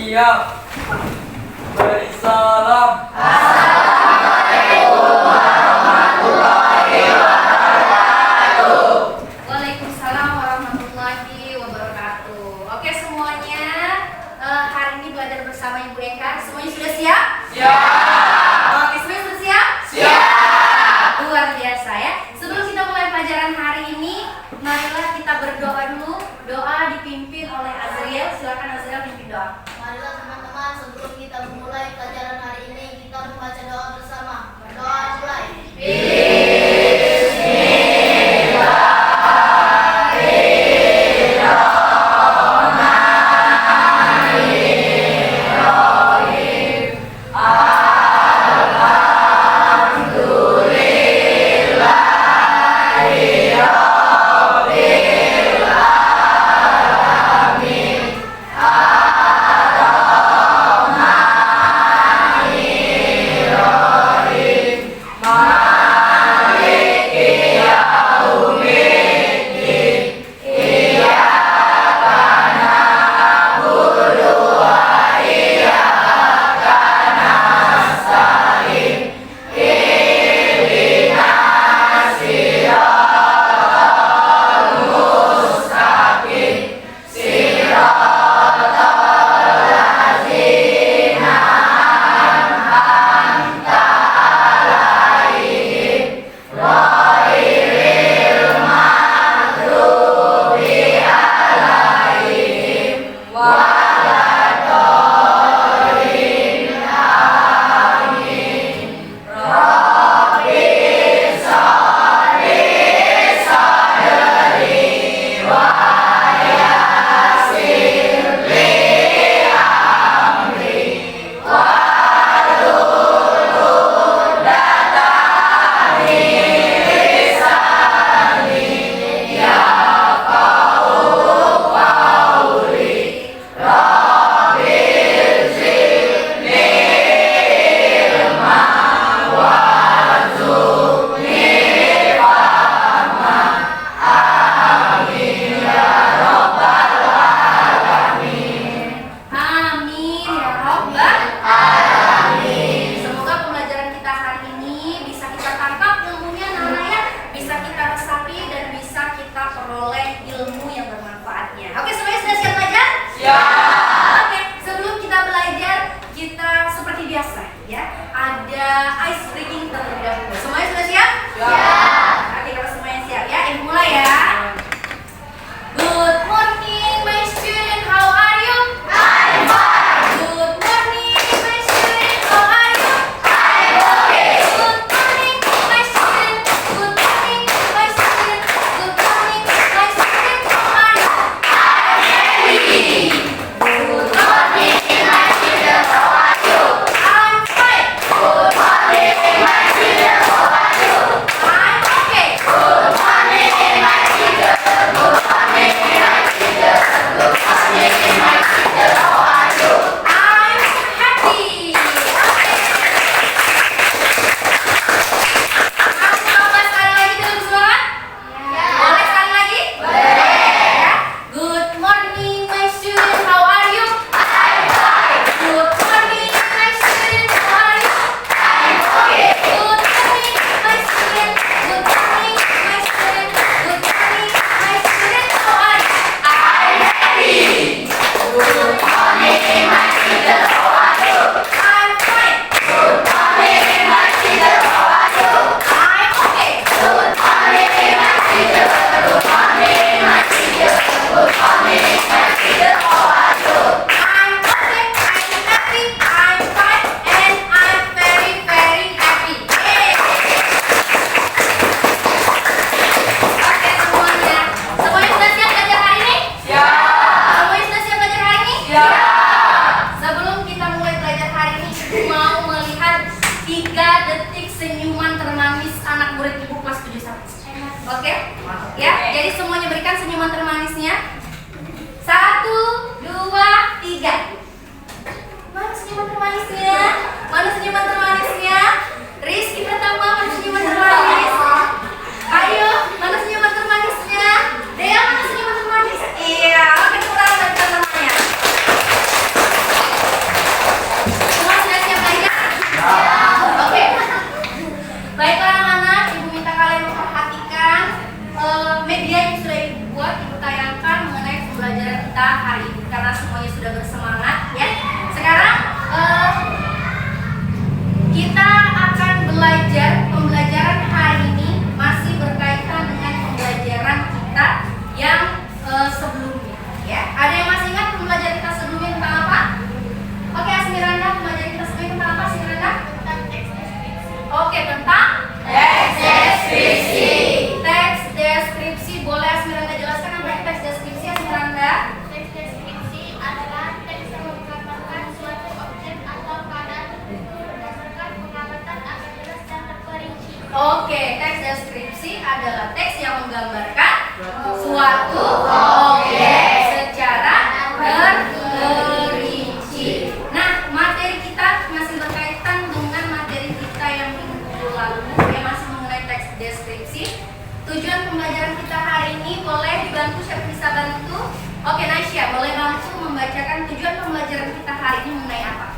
Siap. Beri salam. Waalaikumsalam warahmatullahi wabarakatuh. Oke semuanya, hari ini belajar bersama Ibu Eka. Semuanya sudah siap? Siap. Oke, semuanya sudah siap? Siap. Luar biasa ya. Sebelum kita mulai pelajaran hari ini, marilah kita berdoa dulu. Doa dipimpin oleh Azriel. Silakan Azriel pimpin doa. Marilah teman-teman, sebelum kita memulai pelajaran hari ini, kita membaca doa bersama. Berdoa mulai. Amin ya Rabbal alamin. Semoga pembelajaran kita hari ini bisa kita tangkap ilmunya namanya, bisa kita resapi dan bisa kita peroleh ilmu yang bermanfaatnya. Oke, semuanya sudah siap belajar? Siap. Oke, sebelum kita belajar, kita seperti biasa ya, ada ice breaking terlebih dahulu. Semuanya sudah siap? Siap. Oke, kalau semuanya siap ya, Ibu mulai ya. Good morning my student, how are you? I'm fine. Good morning my student, how are you? I'm okay. Good morning my student, good morning my student, good morning my student, how are you? I'm happy. Good morning my student, how are you? I'm fine. Good morning my student, how are you? I'm okay. Good morning my student, good morning my student, good morning my student, how are you? I'm happy. Kamu coba sekali lagi dalam suara? Boleh sekali lagi? Boleh. Good morning my student, how are you? I'm fine. Good morning my student, how are you? I'm okay. Good morning my student, good morning my student, good morning my student, how are you? I'm happy. Good morning my student, how are you? I'm fine. Good morning my student, how are you? I'm okay. Good morning my student, good morning my student, good morning my student, how are you? I'm okay, I'm happy, I'm fine, and I'm very very happy. Yay! Oke semuanya, semuanya sudah siap belajar hari ini? Siap. Semuanya sudah siap belajar hari ini? Siap. Sebelum kita mulai belajar hari ini, Ibu mau melihat 3 detik senyuman termanis anak murid Ibu kelas 71. Oke? Ya, jadi semuanya berikan senyuman termanisnya. 1, 2, 3. Mana senyuman termanisnya? Mana senyuman termanisnya? Rizky pertama, mana senyuman termanis? Ayo, mana senyuman termanisnya? Dea, mana senyuman termanis? Iya, oke tepuk tangan bagi teman-temannya. teks deskripsi adalah teks yang menggambarkan suatu objek secara terperinci. Nah, materi kita masih berkaitan dengan materi kita yang minggu lalu, yang masih mengenai teks deskripsi. Tujuan pembelajaran kita hari ini boleh dibantu, siapa bisa bantu? Oke, Nasya, boleh bantu membacakan tujuan pembelajaran kita hari ini mengenai apa?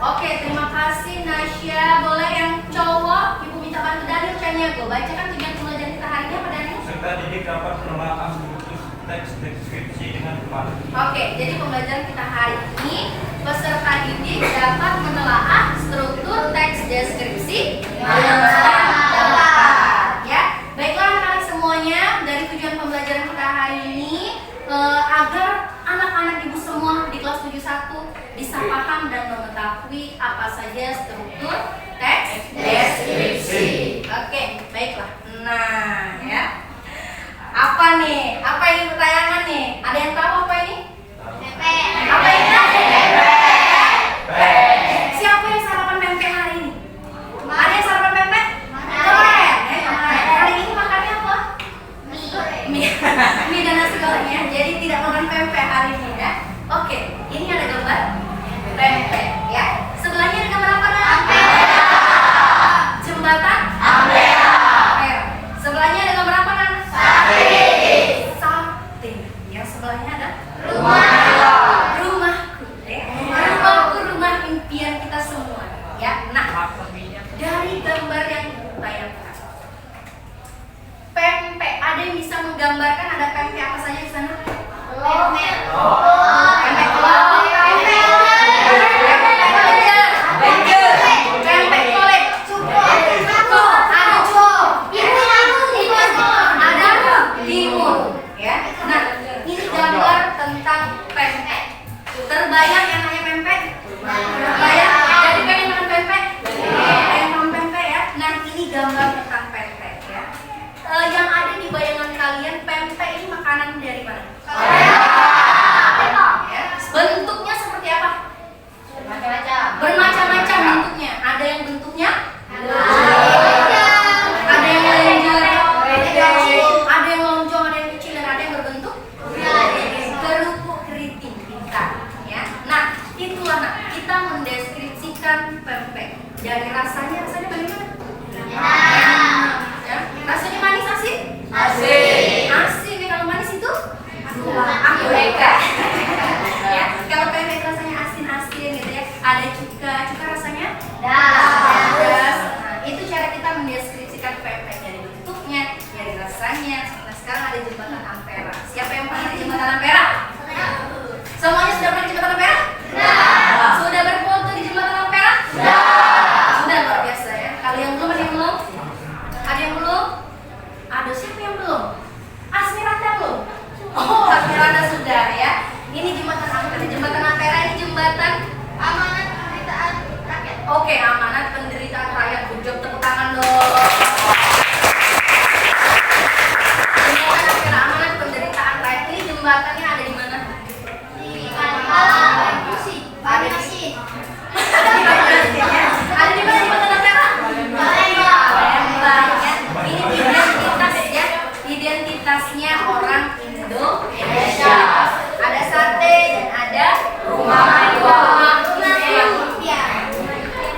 Oke, terima kasih Nasya. Boleh yang cowok, Ibu minta bantu Daniel Caniago. Bacakan tujuan pembelajaran kita hari ini apa Daniel? Peserta didik dapat menelaah struktur teks deskripsi dengan tepat. Oke, jadi pembelajaran kita hari ini peserta didik dapat menelaah struktur teks deskripsi dengan tepat. Ya, baiklah anak-anak semuanya, dari tujuan pembelajaran kita hari ini agar anak-anak ibu semua di kelas 71 bisa paham dan mengetahui apa saja struktur teks deskripsi. Oke, baiklah. Nah, ya. Apa nih? Apa ini pertanyaan nih? Ada yang tahu apa ini? Apa ini? Siapa yang sarapan pempek hari ini? Ada yang sarapan pempek? Kemarin. Hari ini makannya apa? Mie dan nasi goreng ya. Jadi tidak makan pempek hari ini ya. Oke, ini ada gambar pempek ya. Sebelahnya ada gambar apa? Jembatan Ampera. Sebelahnya ada gambar apa? Sate. Yang sebelahnya ada rumahku ya. Rumahku, rumah impian kita semua ya. Nah, dari gambar yang ditayangkan, pempek, ada yang bisa menggambarkan ada pempek apa saja di sana? Pempek kolek, ada timun ya. Nah, ini gambar tentang pempek. Terbayang yang namanya pempek? Terbayang? Jadi pengen makan pempek? Pengen makan pempek ya. Nah, ini gambar tentang pempek ya. Yang ada di bayangan kalian, pempek ini makanan dari mana? Ya. Bentuknya seperti apa? Bermacam-macam bentuknya. Ada yang bentuknya ada yang lenjer, ada yang lonjong, ada yang kecil, dan ada yang berbentuk kerupuk keriting kita ya. Nah, itulah kita mendeskripsikan pempek. Dari rasanya bagaimana? Ya. Rasanya manis, asin? Asin ya. Kalau manis itu aku ya. Kalau pempek rasanya asin-asin gitu ya. Ada cuka rasanya pedas. Nah, itu cara kita mendeskripsikan pempek, dari bentuknya, dari rasanya. Nah, sekarang ada jembatan Ampera. Siapa yang pernah di jembatan Ampera? Semuanya sudah pernah di jembatan Ampera? Sudah berfoto di jembatan Ampera? Sudah, luar biasa ya. Kalau yang belum, ada yang belum? Ada yang belum? Ada, siapa yang belum? Asmiranda belum? Oh, Asmiranda sudah ya. Ini jembatan Ampera. Jembatan Ampera ini jembatan Amanat penderitaan rakyat. Oke, amanat penderitaan rakyat. Bujok, tepuk tangan dong. Jembatan Ampera, amanat penderitaan rakyat. Ini jembatannya ada di mana? Di Kalimalang, Kursi, Banyasin. Ada di mana jembatan Ampera? Palembang ya. Ini identitas ya. Identitasnya orang Indonesia. Ada sate dan ada rumah impian.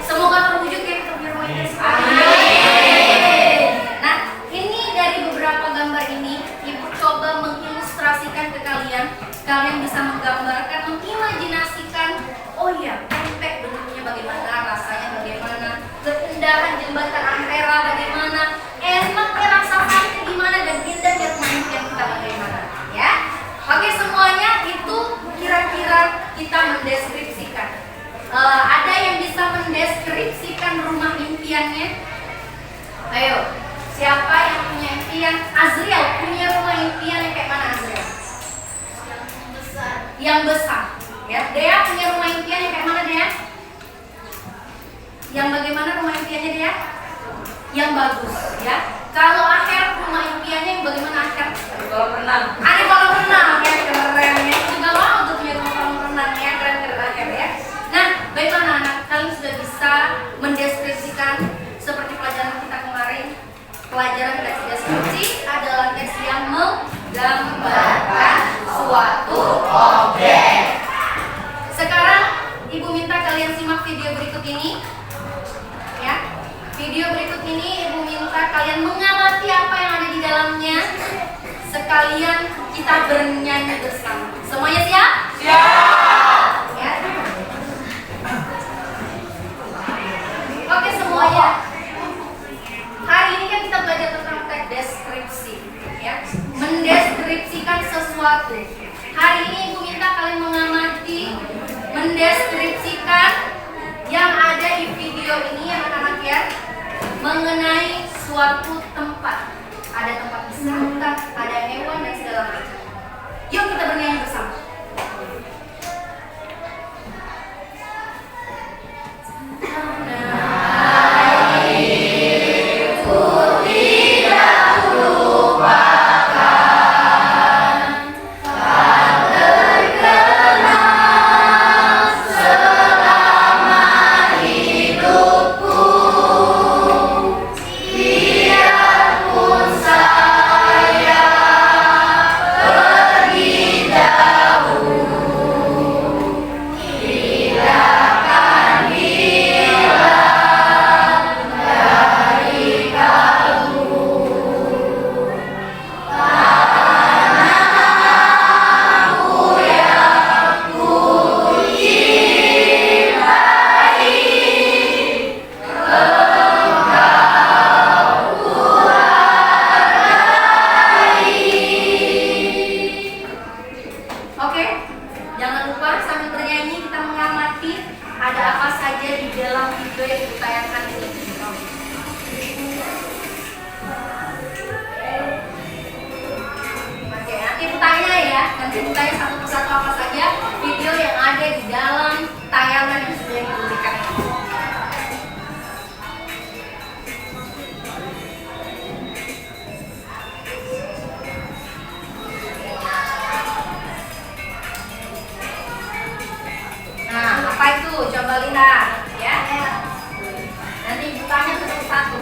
Semoga terwujud ya, kita punya rumah impian. Amin. Nah, ini dari beberapa gambar ini, Ibu coba mengilustrasikan ke kalian. Kalian bisa menggambarkan, mengimajinasikan, oh iya, pempek bentuknya bagaimana, rasanya bagaimana, keindahan jembatan Ampera bagaimana, enaknya rasa sate gimana, dan indahnya rumah impian kita bagaimana ya. Oke, semuanya itu kira-kira kita mendeskripsikan. Ada yang bisa mendeskripsikan rumah impiannya? Ayo, siapa yang punya impian? Azriel punya rumah impian yang kayak mana, Azriel? Yang besar ya. Dea punya rumah impian yang kayak mana, Dea? Yang bagaimana rumah impiannya, Dea? Yang bagus ya. Kalau Akhir rumah impiannya yang bagaimana, Akhir? Kolam renang. Ada kolam renang ya, keren ya. Juga mau untuk punya rumah kolam renang ya, keren Akhir ya. Nah, baiklah anak-anak, kalian sudah bisa sekalian kita bernyanyi bersama. Semuanya siap? Siap. Ya. Oke semuanya. Hari ini kan kita belajar tentang teks deskripsi, ya. Mendeskripsikan sesuatu. Hari ini Ibu minta kalian mengamati, mendeskripsikan yang ada di video ini anak-anak ya, mengenai suatu tempat. Ada tempat wisata, ada hewan dan segala macam. Yuk kita bernyanyi bersama. Coba lihat ya. Nanti Ibu tanya satu-satu.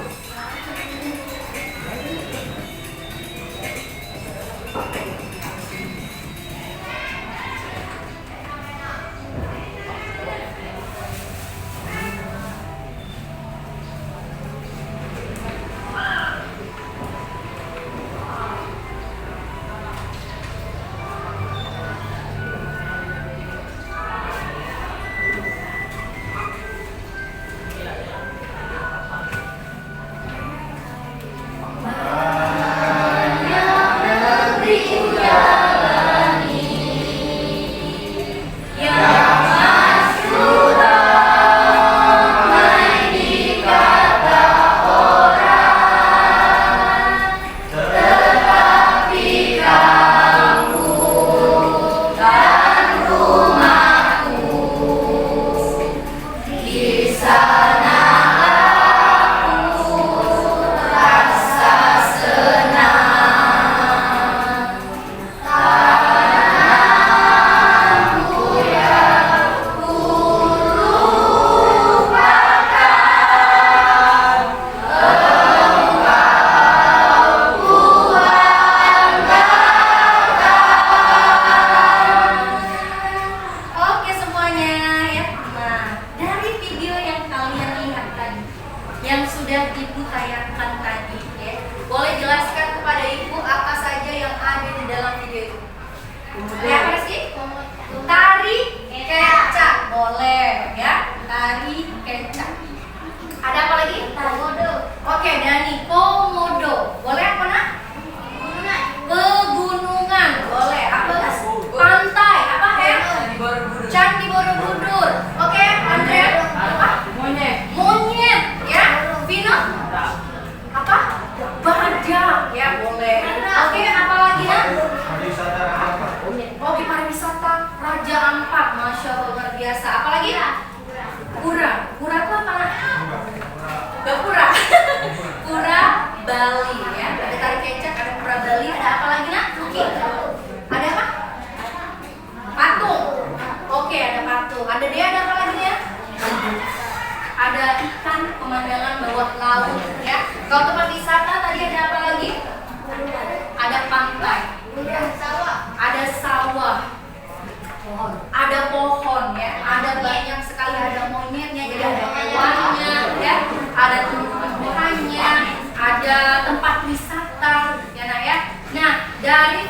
Ada tempat wisata ya nak ya. Nah dari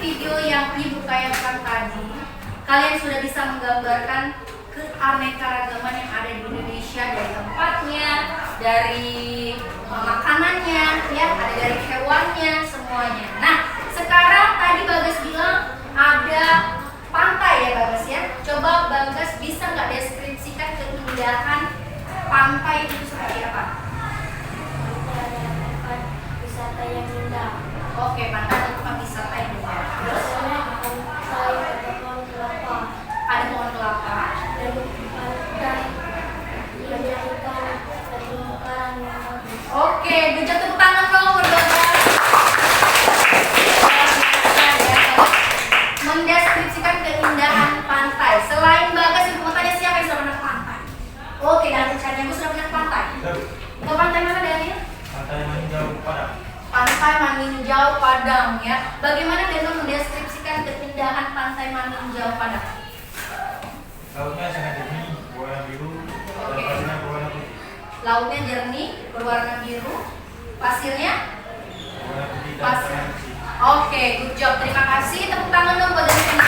kalian sudah bisa menggambarkan keanekaragaman yang ada di Indonesia, dari tempatnya, dari makanannya, ya, ada dari hewannya, semuanya. Nah, sekarang tadi Bagas bilang ada pantai ya Bagas ya. Coba Bagas bisa nggak deskripsikan keindahan pantai itu seperti apa? Tempat wisata yang indah. Oke, pantai atau tempat wisata yang indah. Terus Pantai ada pohon kelapa ada pohon kelapa. dan pantai banyak ikan dan terumbu karang yang bagus. Oke, bejat tepuk tangan dong berdua. Mendeskripsikan keindahan pantai. Selain Bagas, ibu mau tanya siapa yang sudah pernah ke pantai? Oke, dan rencananya ibu sudah pernah ke pantai. Ke pantai mana Daniel? Pantai Maninjau Padang. Pantai Maninjau Padang ya. Bagaimana Daniel mendeskripsikan keindahan pantai Maninjau Padang? Lautnya sangat jernih, berwarna biru, dan pasirnya berwarna putih. Lautnya jernih, berwarna biru, pasirnya Berwarna putih dan pasir. warna bersih. Oke, good job. Terima kasih. Tepuk tangan dong buat Daniel.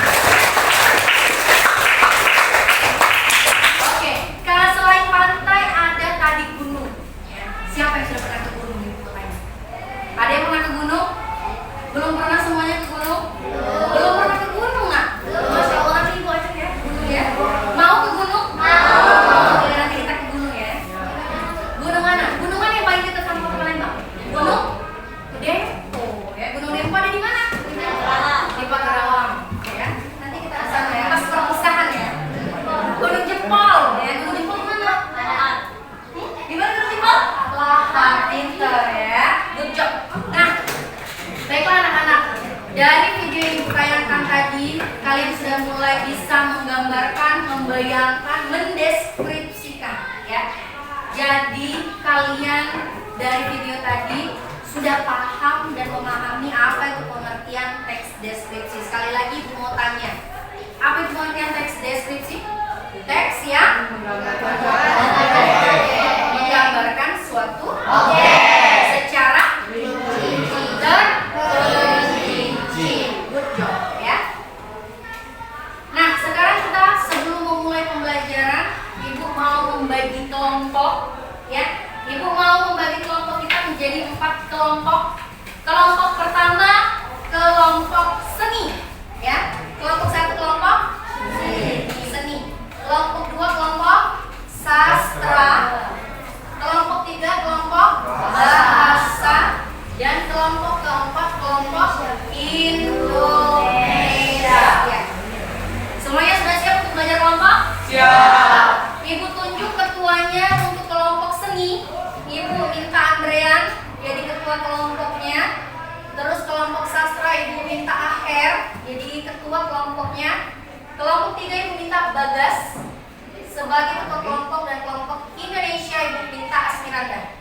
Oke, kalau selain pantai ada tadi gunung. Ya. Siapa yang sudah pernah ke gunung di ibu kotanya? Ada yang pernah ke gunung? Belum pernah semuanya ke gunung? Belum pernah ke gunung nggak? Masya Allah, nanti ibu ajak ya ke gunung ya. Mau ke gunung? Mau. Oke, nanti kita ke gunung ya. Gunung mana? Gunung mana yang paling dekat sama Kota Palembang? Gunung Dempo ya. Gunung Dempo ada di mana? Di Pagarawang ya. Nanti kita ke sana ya. Pas perpisahan ya. Gunung Jempol ya. Gunung Jempol mana? Di mana Gunung Jempol? Lahat, pinter ya. Good job. Nah, baiklah anak-anak. Dari video yang ibu tayangkan tadi, kalian sudah mulai bisa menggambarkan, membayangkan, mendeskripsikan ya. Jadi kalian dari video tadi sudah paham dan memahami apa itu pengertian teks deskripsi. Sekali lagi ibu mau tanya, apa itu pengertian teks deskripsi? Teks yang menggambarkan suatu secara terperinci. Good job ya. Nah, sekarang kita sebelum memulai pembelajaran, ibu mau membagi kelompok ya. Ibu mau membagi kelompok kita menjadi 4 kelompok. Kelompok pertama, kelompok seni ya. Kelompok 1 kelompok seni. Kelompok 2 kelompok sastra. Kelompok 3 kelompok bahasa. Dan kelompok keempat kelompok Indonesia ya. Semuanya sudah siap untuk belajar kelompok? Siap. Ibu tunjuk ketuanya untuk kelompok seni. Ibu minta Andrean jadi ketua kelompoknya. Terus kelompok sastra ibu minta Aher jadi ketua kelompoknya. Kelompok 3 ibu minta Bagas sebagai ketua kelompok, dan kelompok Indonesia ibu minta Asmiranda.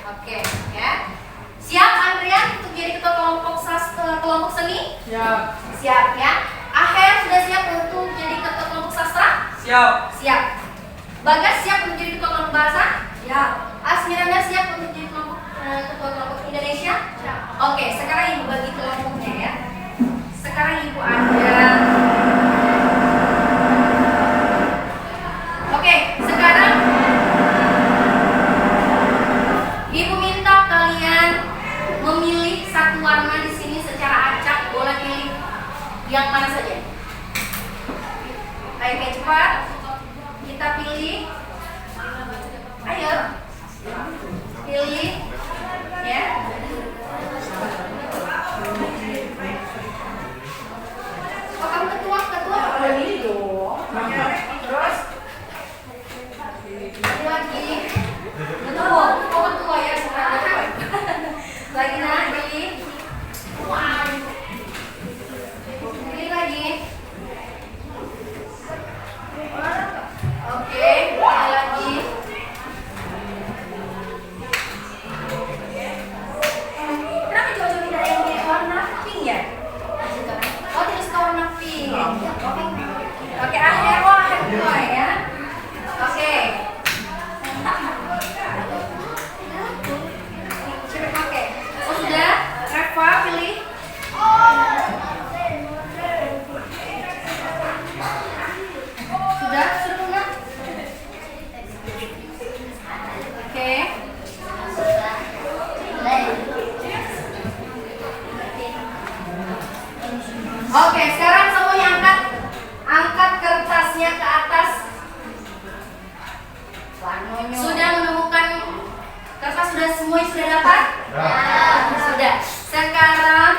Oke ya. Siap Andrean untuk jadi ketua kelompok kelompok seni? Siap. Siap ya. Aher sudah siap untuk jadi ketua kelompok sastra? Siap. Siap. Bagas siap untuk jadi ketua kelompok bahasa? Siap. Asmiranda siap untuk jadi ketua kelompok Indonesia? Siap. Oke, sekarang ibu bagi kelompoknya ya. Sekarang ibu ada. Oke, sekarang ibu minta kalian memilih satu warna di sini secara acak. Boleh pilih yang mana saja. Ayo cepat. Kita pilih. Ayo. Pilih. Ya. Oh, kamu ketua boleh milih dong. Terus lagi. Betul. Oh, ketua ya sekarang. Lagi nah, pilih. Pilih lagi. Oke, pilih lagi. Semuanya sudah dapat? Sudah. Sekarang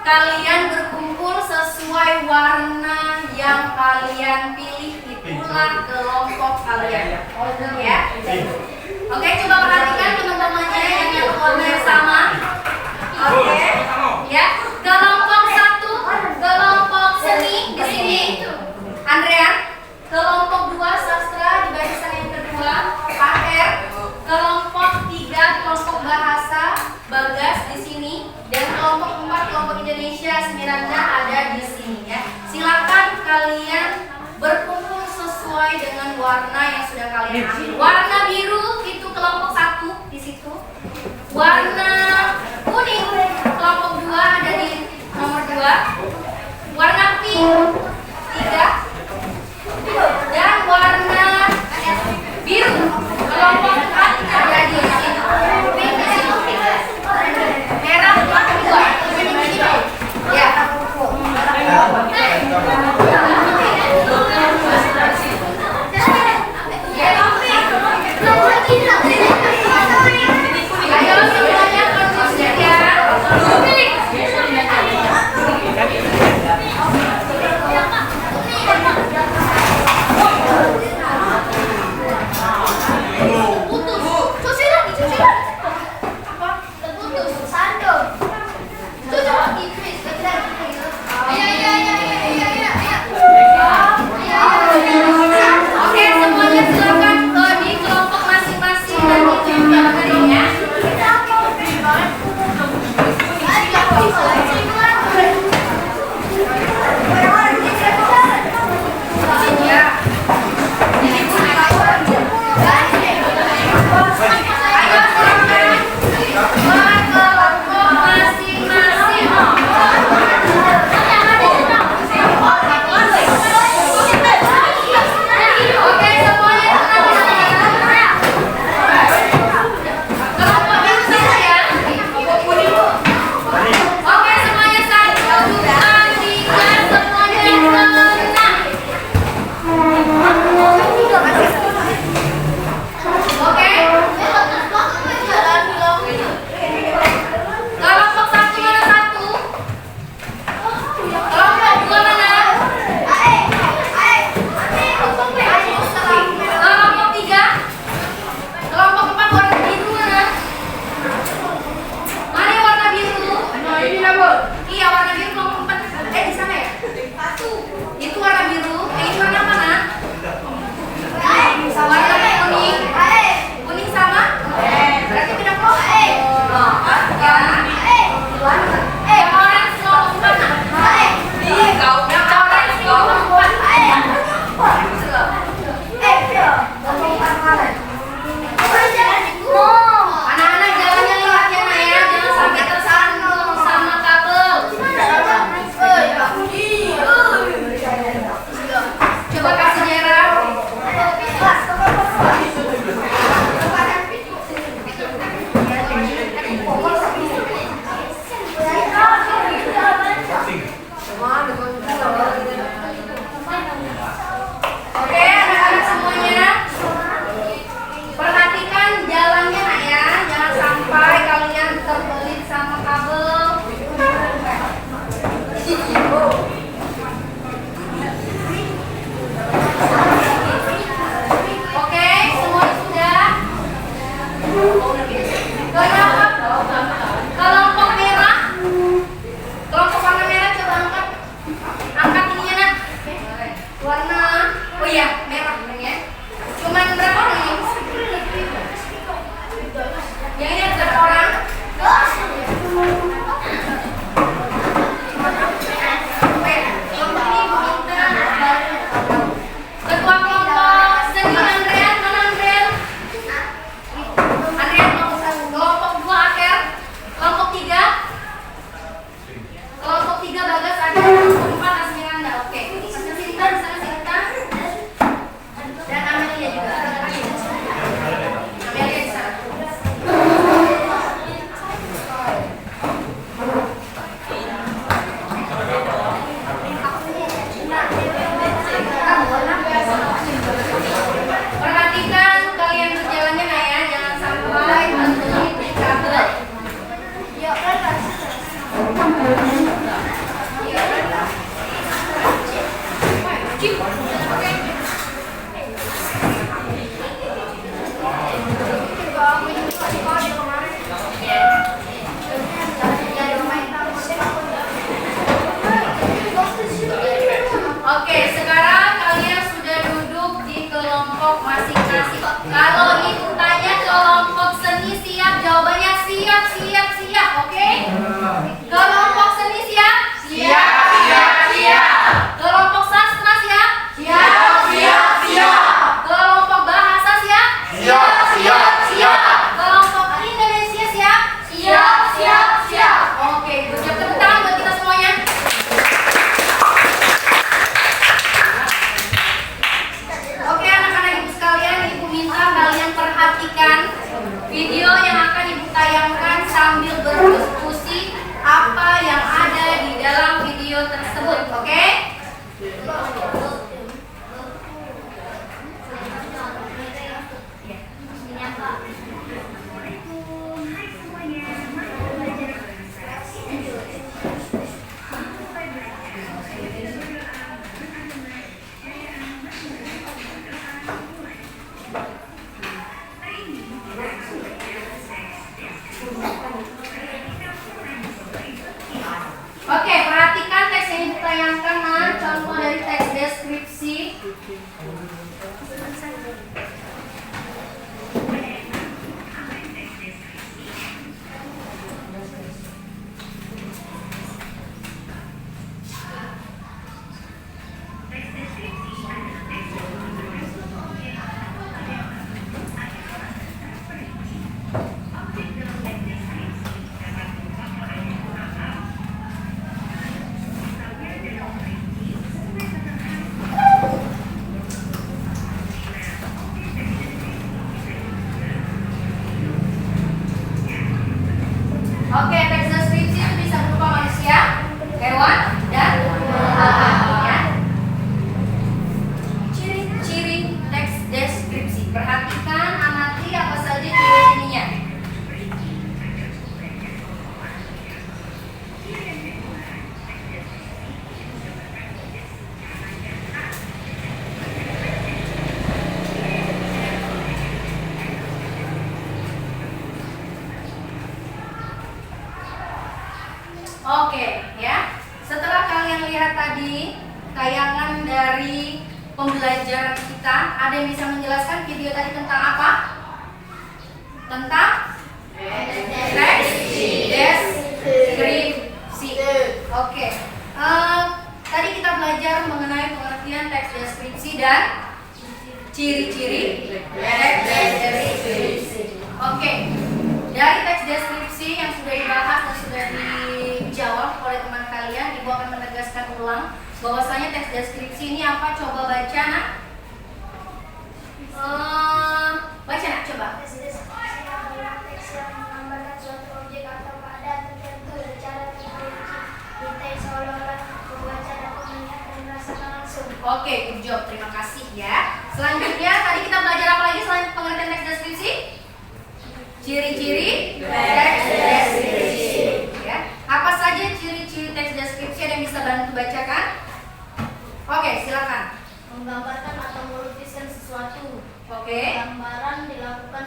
kalian berkumpul sesuai warna yang kalian pilih. Itulah kelompok kalian. Ya. Oke, coba perhatikan teman-temannya yang warnanya sama. Oke. Ya. Kelompok 1, kelompok seni di sini. Andrea. Kelompok 2 sastra di barisan yang kedua. HR. Kelompok 3 kelompok bahasa Bagas di sini, dan kelompok 4 kelompok Indonesia Smiranda ada di sini ya. Silakan kalian berkumpul sesuai dengan warna yang sudah kalian ambil. Warna biru itu kelompok 1 di situ. Warna kuning kelompok 2 ada di nomor 2. Warna pink 3. Dan warna biru kelompok 4 ada di sini. Merah kelompok 2. Ya. Ayo semuanya konsisten ya. Oke, semuanya silakan di kelompok masing-masing dan ditunjuk gambarnya. Oke, teks deskripsi itu bisa berupa manusia, hewan, dan tumbuhan. Ya. Ciri-ciri teks deskripsi. Perhatikan, amati apa saja ciri-cirinya. Oke, ya. Setelah kalian lihat tadi tayangan dari pembelajaran kita, ada yang bisa menjelaskan video tadi tentang apa? Tentang teks deskripsi. Oke. Tadi kita belajar mengenai pengertian teks deskripsi dan ciri-ciri teks deskripsi. Oke. Dari teks deskripsi yang sudah dibahas dan sudah dijawab oleh teman kalian, Ibu akan menegaskan ulang bahwasanya teks deskripsi ini apa? Coba baca, Nak. Baca, Nak, coba. Teks deskripsi adalah teks yang menggambarkan suatu objek atau keadaan tertentu secara terperinci. Di teks seolah-olah membaca dapat melihat dan merasakan langsung. Oke, good job. Terima kasih ya. Selanjutnya tadi kita belajar apa lagi selain pengertian teks deskripsi? Ciri-ciri teks deskripsi. Ya. Apa saja ciri-ciri teks deskripsi? Ada yang bisa bantu bacakan? Oke, silakan. Menggambarkan atau melukiskan sesuatu. Oke. Gambaran dilakukan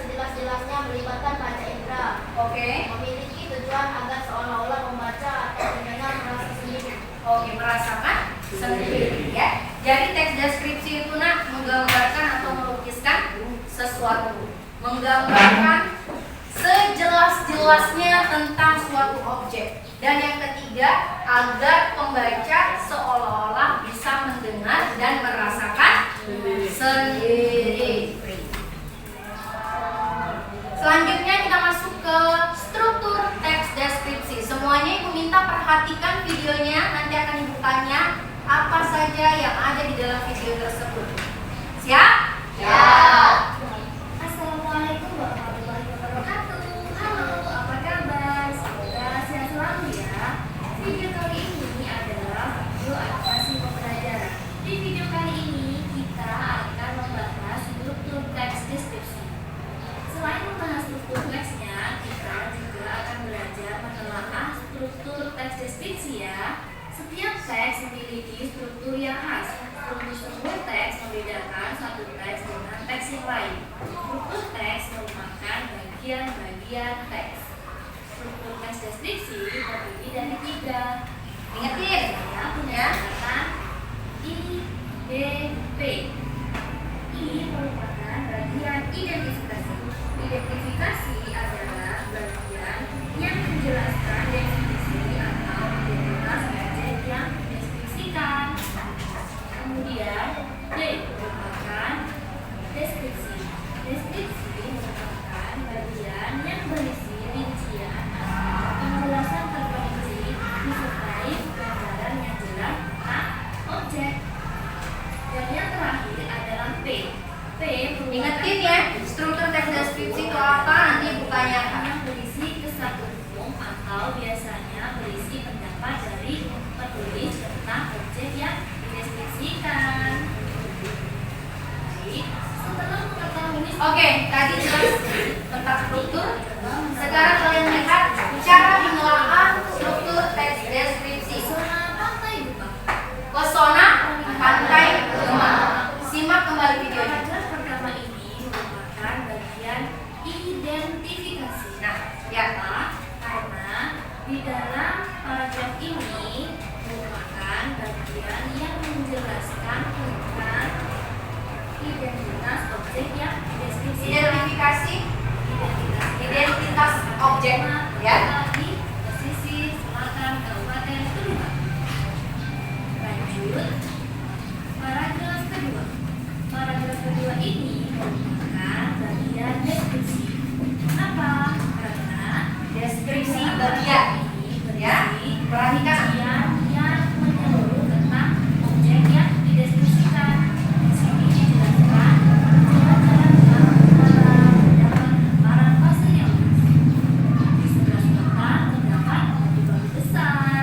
sejelas-jelasnya melibatkan panca indera. Oke. Memiliki tujuan agar seolah-olah membaca atau mendengar merasa sendiri. Oke, merasakan sendiri ya. Jadi teks deskripsi itu, Nak, menggambarkan atau melukiskan sesuatu. Menggambarkan sejelas-jelasnya tentang suatu objek. Dan yang ketiga, agar pembaca seolah-olah bisa mendengar dan merasakan sendiri. Selanjutnya kita masuk ke struktur teks deskripsi. Semuanya Ibu minta perhatikan videonya. Nanti akan Ibu tanya apa saja yang ada di dalam video tersebut. Siap? Ya. Assalamualaikum warahmatullahi wabarakatuh. Halo, apa kabar? Semoga sehat selalu ya. Video kali ini adalah video adaptasi pembelajaran. Di video kali ini kita akan membahas struktur teks deskripsi. Selain membahas struktur teksnya, kita juga akan belajar menelaah struktur teks deskripsi ya. Setiap teks memiliki struktur yang khas. Struktur teks membedakan satu teks dengan teks yang lain. Struktur teks merupakan bagian-bagian teks. Struktur teks deskripsi terdiri dari 3. Ingetin Saya punya singkatan IDP. I merupakan bagian identifikasi. Identifikasi adalah bagian yang menjelaskan definisi atau identitas objek yang dideskripsikan. Kemudian D merupakan deskripsi. Deskripsi merupakan bagian yang berisi rincian atau penjelasan terperinci disertai gambaran bagian yang menjelaskan tentang identitas objek yang Identifikasi identitas objek, ya. Di pesisir selatan Kabupaten Kedua. Lanjut, paragraf kedua. Paragraf kedua ini merupakan bagian deskripsi. Kenapa? Karena Deskripsi bagian, ini ya. Perhatikan. bagian yang menyeluruh tentang objek yang dideskripsikan. Di sini dijelaskan para fase yang di sebelah selatan terdapat batu besar.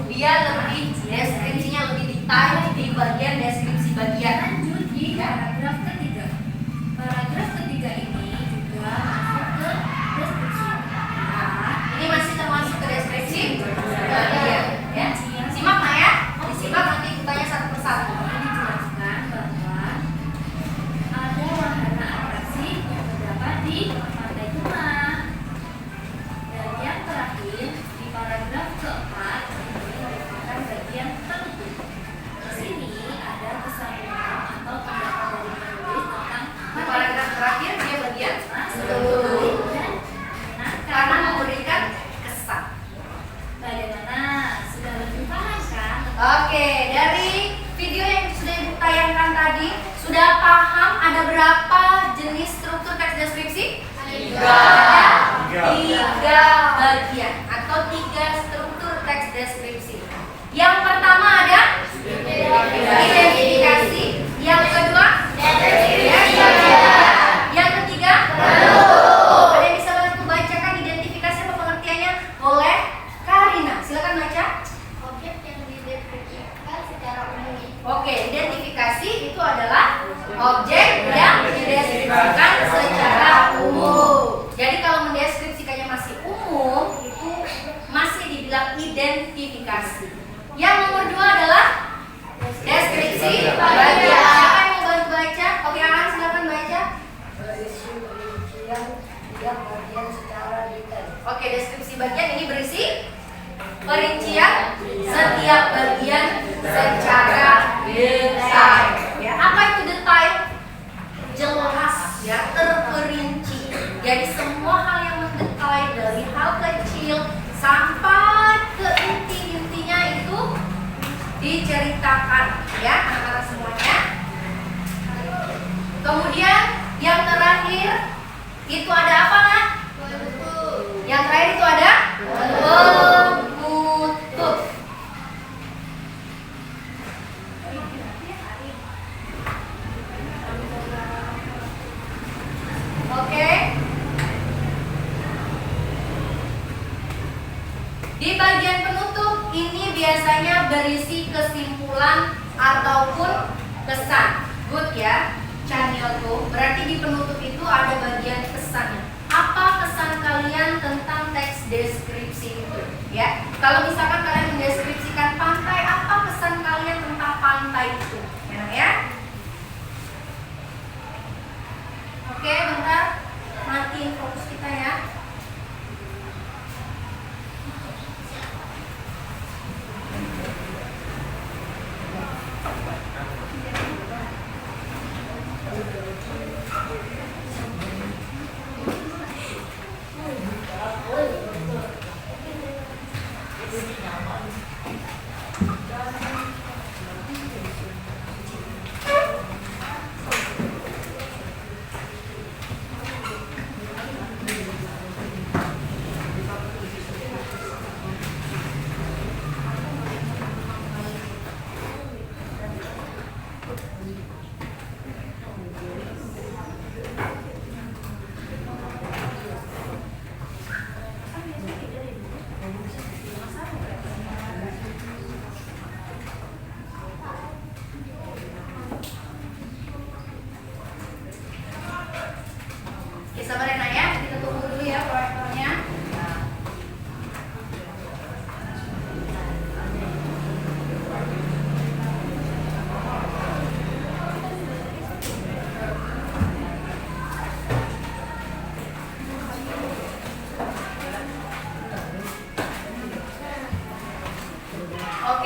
Dia lebih deskripsinya lebih detail di bagian deskripsi bagian. Lanjut di paragraf ketiga. Paragraf ketiga ini juga masuk ke deskripsi. Ini masih termasuk ke deskripsi bagian, ya. Simak Nah ya, disimak nanti kitanya satu persatu. Dijelaskan bahwa ada wahana atraksi yang terdapat di Pantai Tuna. Dan yang terakhir di paragraf keempat ini merupakan bagian penutup. Di sini ada kesamaan atau pendapat dari penulis tentang Di paragraf terakhir dia bagian penutup dan karena menyenangkan. memberikan kesan. Bagaimana? Sudah lebih paham kan? Oke, dari video yang sudah Ibu tayangkan tadi, sudah paham ada berapa jenis struktur teks deskripsi? Tiga bagian atau 3 struktur teks deskripsi. Yang pertama ada identifikasi, yang kedua yang ketiga ada yang bisa bantu bacakan identifikasi apa pengertiannya oleh Karina. Silakan baca. Objek yang dideskripsikan secara umum. Oke, identifikasi itu adalah objek yang dideskripsikan secara umum. Jadi kalau mendeskripsikannya masih umum, itu masih dibilang identifikasi. Yang nomor 2 adalah deskripsi bagian. Siapa yang mau bantu baca? Oke, Alan silakan baca. Berisi perincian tiap bagian secara detail. Oke, deskripsi bagian ini berisi perincian setiap bagian secara detail. Ya, apa itu detail? Jelas, ya, terperinci. Jadi semua hal yang mendetail dari hal kecil sampai ke inti-intinya itu diceritakan, ya, anak-anak semuanya. Kemudian yang terakhir itu ada apa, Nak? Yang terakhir itu ada penutup. Oke. Di bagian penutup ini biasanya berisi kesimpulan ataupun kesan. Good ya, Chanyogo. Berarti di penutup itu ada bagian kesannya. Apa kesan kalian tentang teks deskripsi itu? Ya, kalau misalkan kalian mendeskripsikan pantai, apa kesan kalian tentang pantai itu? Enak ya? Oke, bentar. Matiin fokus kita ya.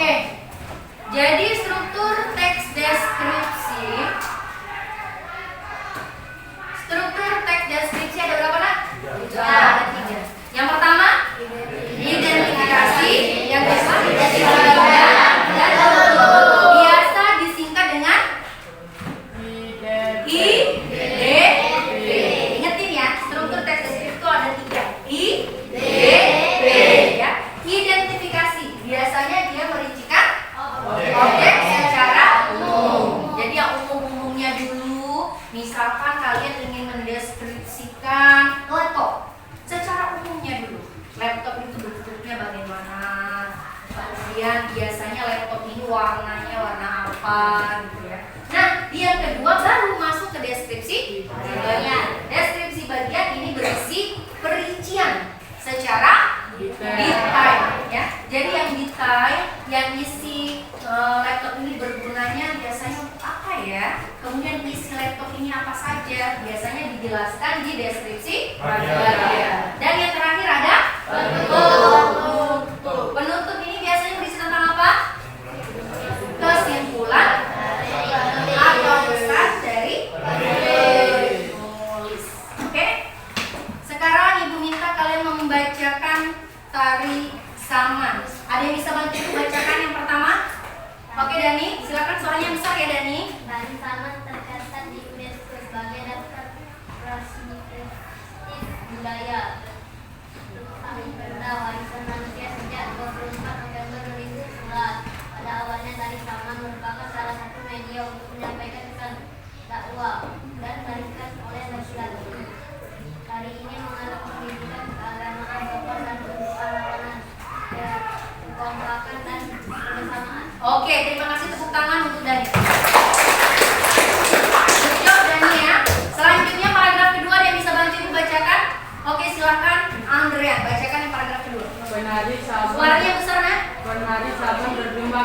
Oke. Jadi struktur teks deskripsi. Struktur teks deskripsi ada berapa, Nak? Ada 3. Yang pertama, identifikasi. Yang kedua, dan biasa disingkat dengan IDP. Ingetin ya, struktur teks deskripsi itu ada 3. IDP ya. Identifikasi. Biasanya dia merincikan objek secara umum. Jadi yang umum-umumnya dulu. Misalkan kalian ingin mendeskripsikan laptop secara umumnya dulu. Laptop itu bentuknya bagaimana? Kemudian biasanya laptop ini warnanya warna apa gitu ya. Nah, yang kedua baru masuk ke deskripsi bagian. Deskripsi bagian ini berisi perincian secara detail ya. Jadi yang detail, yang isi laptop ini bergunanya biasanya untuk apa ya? Kemudian isi laptop ini apa saja? Biasanya dijelaskan di deskripsi bagian. Dan yang terakhir ada penutup. Penutup ini biasanya berisi tentang apa? Kesimpulan atau pesan dari penulis. Oke? Sekarang Ibu minta kalian membacakan tari saman. Ada yang bisa bantu Ibu bacakan yang pertama? Oke Dani, silakan suaranya besar ya Dani. Tari saman tercatat di UNESCO sebagai daftar prasasti budaya Benda warisan manusia sejak 24 November 2011. Pada awalnya tari saman merupakan salah satu media untuk menyampaikan pesan dakwah dan tarikan oleh laki-laki. Tari ini mengandung pendidikan keagamaan, tokoh dan bentuk anak-anak, kekompakan dan kebersamaan. Oke, terima kasih, tepuk tangan untuk Dani. Good job Dani ya. Selanjutnya paragraf kedua ada yang bisa bantu Ibu bacakan? Oke, silakan Andrea bacakan yang paragraf kedua. Penari saman. Suaranya besar Nak. Penari saman berjumpa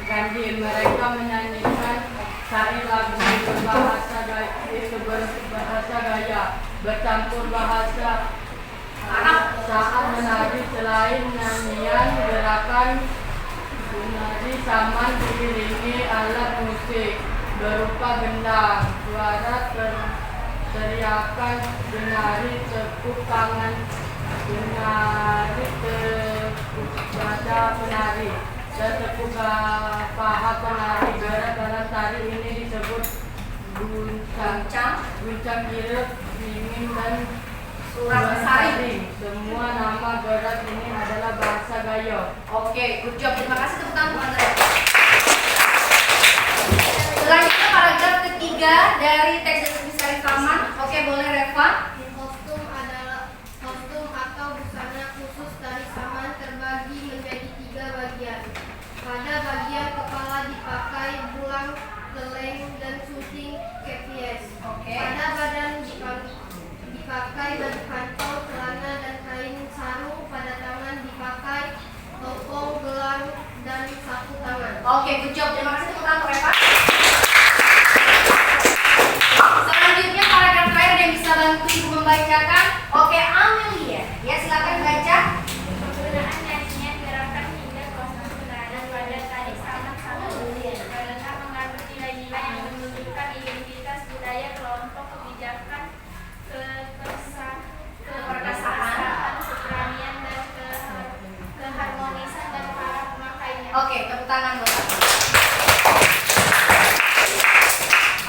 ganjil. Mereka menyanyikan syair lagu berbahasa gaya, bercampur bahasa Arab. Saat menari selain nyanyian gerakan penari saman diiringi alat musik berupa gendang, suara teriakan, menari tepuk tangan, menari tepuk dada penari, dan tepuk paha penari. Gerak dalam tari ini disebut guncang kirep, miming, dan Surat sari. Semua nama gerak ini adalah bahasa Gayo. Oke, good job. Terima kasih, tepuk tangan untuk Andrea. Selanjutnya paragraf ketiga dari teks deskripsi tari saman. Oke, boleh Reva. Kostum adalah kostum atau busana khusus tari saman terbagi menjadi 3 bagian. Pada bagian kepala dipakai bulang, keleng, dan suting kepes. Oke. Pada badan dipakai baju kantong, celana, dan kain sarung. Pada tangan dipakai topong, gelang, dan sapu tangan. Oke, good job. Terima kasih, tepuk tangan untuk Reva. Selanjutnya paragraf terakhir yang bisa bantu Ibu membacakan. Oke, Amelia. Ya, silakan baca. Penggunaan nyanyian, gerakan hingga kostum penari pada tari saman sangat mulia karena mengandung nilai-nilai yang menunjukkan identitas budaya kelompok, kebijakan, keperkasaan, keberanian, dan keharmonisan dan para pemakainya. Oke, tepuk tangan buat aku.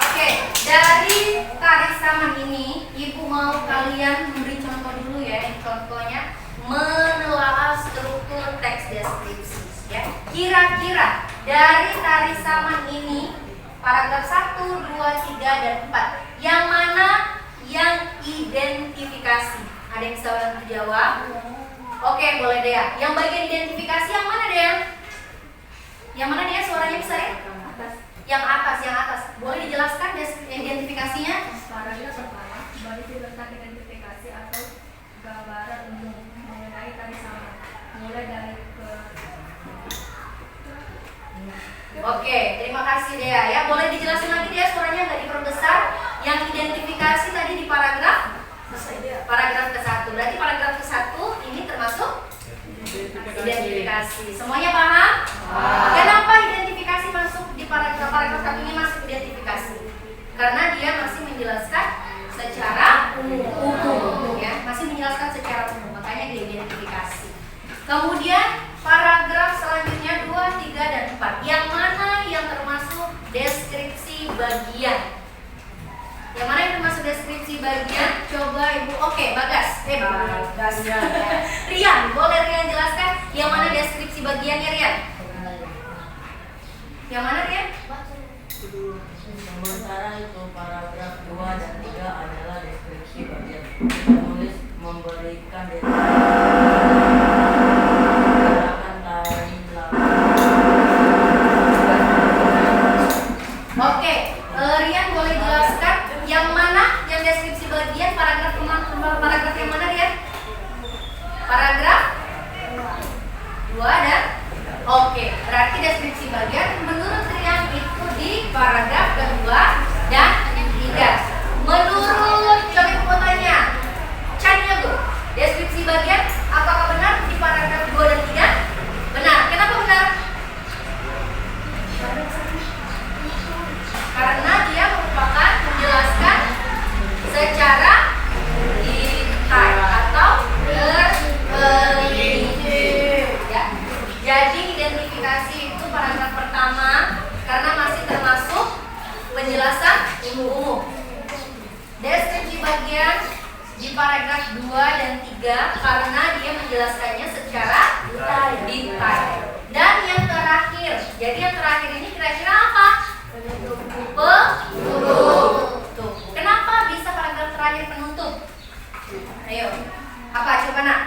Oke, dari tari saman ini, Ibu mau kalian memberi contoh dulu ya. Ini contohnya menelaah struktur teks deskripsi. Ya, kira-kira dari tari saman ini, paragraf 1, 2, 3, dan 4, yang mana yang identifikasi? Ada yang bisa bantu jawab? Oke, boleh Dea. Yang bagian identifikasi yang mana Dea? Yang mana Dea? Suaranya besar ya? Yang atas, yang atas. Boleh dijelaskan identifikasinya? Paragraf pertama, berisi tentang identifikasi atau gambaran umum mengenai tari saman, mulai dari Oke, terima kasih Dea ya. Boleh dijelasin lagi Dea, suaranya nggak diperbesar. Yang identifikasi tadi di paragraf ke-1. Berarti paragraf ke-1 ini termasuk Identifikasi. Semuanya paham? Kenapa identifikasi masuk di paragraf 1 ini masuk identifikasi? Karena dia masih menjelaskan secara umum, ya, masih menjelaskan secara umum, makanya diidentifikasi. Kemudian paragraf selanjutnya 2, 3, dan 4. Yang mana yang termasuk deskripsi bagian? Yang mana yang termasuk deskripsi bagian? Coba Ibu. Oke, Bagas. Bagas. Rian, boleh Rian jelaskan yang mana deskripsi bagiannya, Rian? Yang mana, Rian? Sementara itu paragraf 2 dan 3 adalah deskripsi bagian. Penulis memberikan gerakan tari Oke, Rian boleh jelaskan yang mana yang deskripsi bagian paragraf yang mana, Rian? Paragraf 2 dan oke, berarti deskripsi bagian menurut Rian itu di paragraf kedua dan 3. Menurut coba Ibu mau tanya, Chania tuh, deskripsi bagian apakah benar di paragraf 2 dan 3? Benar. Kenapa benar? Karena dia merupakan menjelaskan secara detail atau terperinci, ya. Jadi identifikasi itu paragraf pertama karena masih termasuk penjelasan umum. Deskripsi bagian di paragraf 2 dan 3 karena dia menjelaskannya secara detail. Dan yang terakhir, jadi yang terakhir ini kira-kira apa? Penutup. Tuh. Kenapa bisa paragraf terakhir penutup? Ayo, apa? Coba nak.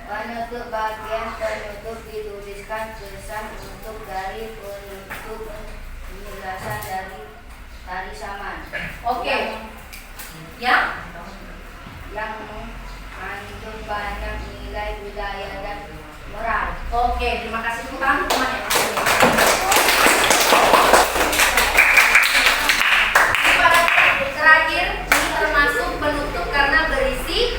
Penutup bagian penutup dituliskan pesan untuk dari penutup penjelasan dari tari saman. Oke. Yang mengandung banyak nilai budaya dan moral. oke, terima kasih untuk kamu teman ya. Terakhir ini termasuk penutup karena berisi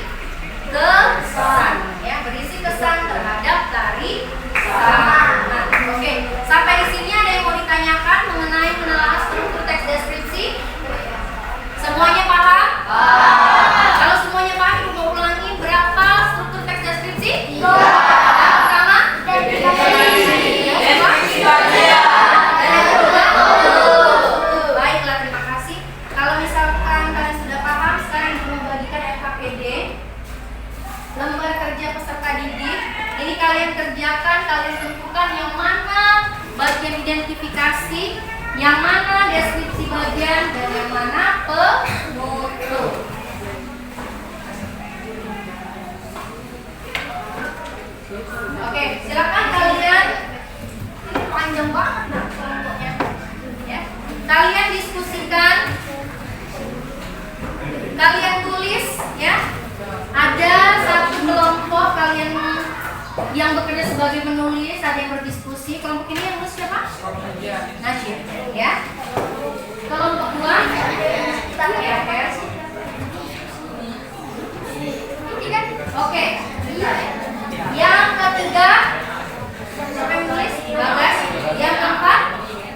kesan, ya, berisi kesan terhadap tari saman. Nah, oke, sampai di sini ada yang mau ditanyakan mengenai penelaahan struktur teks deskripsi? Semuanya paham? Kalau semuanya paham, Ibu mau ulangi berapa struktur teks deskripsi? Yang pertama, deskripsi bagian. Baiklah, terima kasih. Kalau misalkan kalian sudah paham, sekarang Ibu membagikan LKPD, lembar kerja peserta didik. Ini kalian kerjakan, kalian tentukan yang mana bagian identifikasi, yang mana deskripsi bagian, dan yang mana penutup. Oke, silakan kalian. Ini panjang banget nah kelompoknya. Ya. Kalian diskusikan. Kalian tulis ya. Ada satu kelompok kalian yang bekerja sebagai penulis, ada yang berdiskusi. Kelompok ini yang nulis siapa? Najib, ya. Kelompok 2 ya, ini kan? Oke. Yang ketiga siapa yang nulis? Bagas. Yang keempat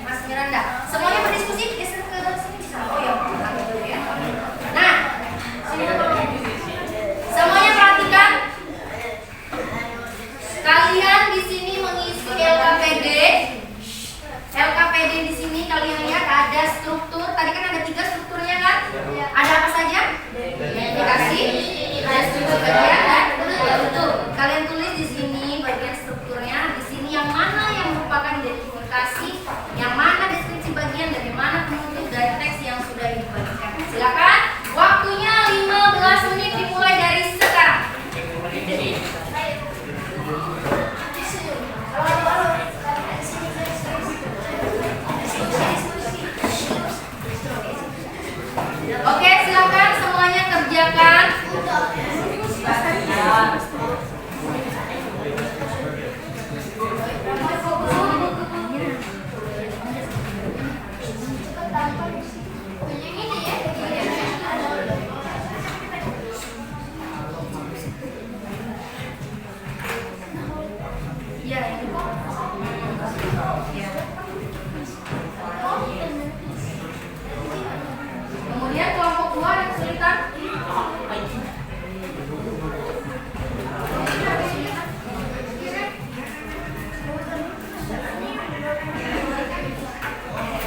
Mas Miranda. Semuanya berdiskusi, geser ke sini bisa. Oh ya, ambil dulu ya. Nah, sini dulu. Semuanya perhatikan. Kalian di sini mengisi LKPD Ya. Kemudian kelompok 2 ada kesulitan.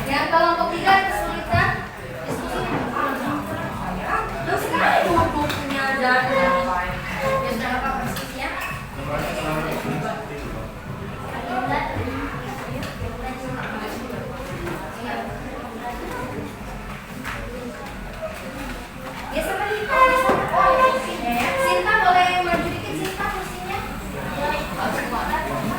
Yang kelompok 3 ada kesulitan. Terus sekali bukunya dan ya sudah apa persisnya? Ya seperti itu. Sinta boleh maju dikit Sinta kursinya. Kelompok 4 ada Sinta.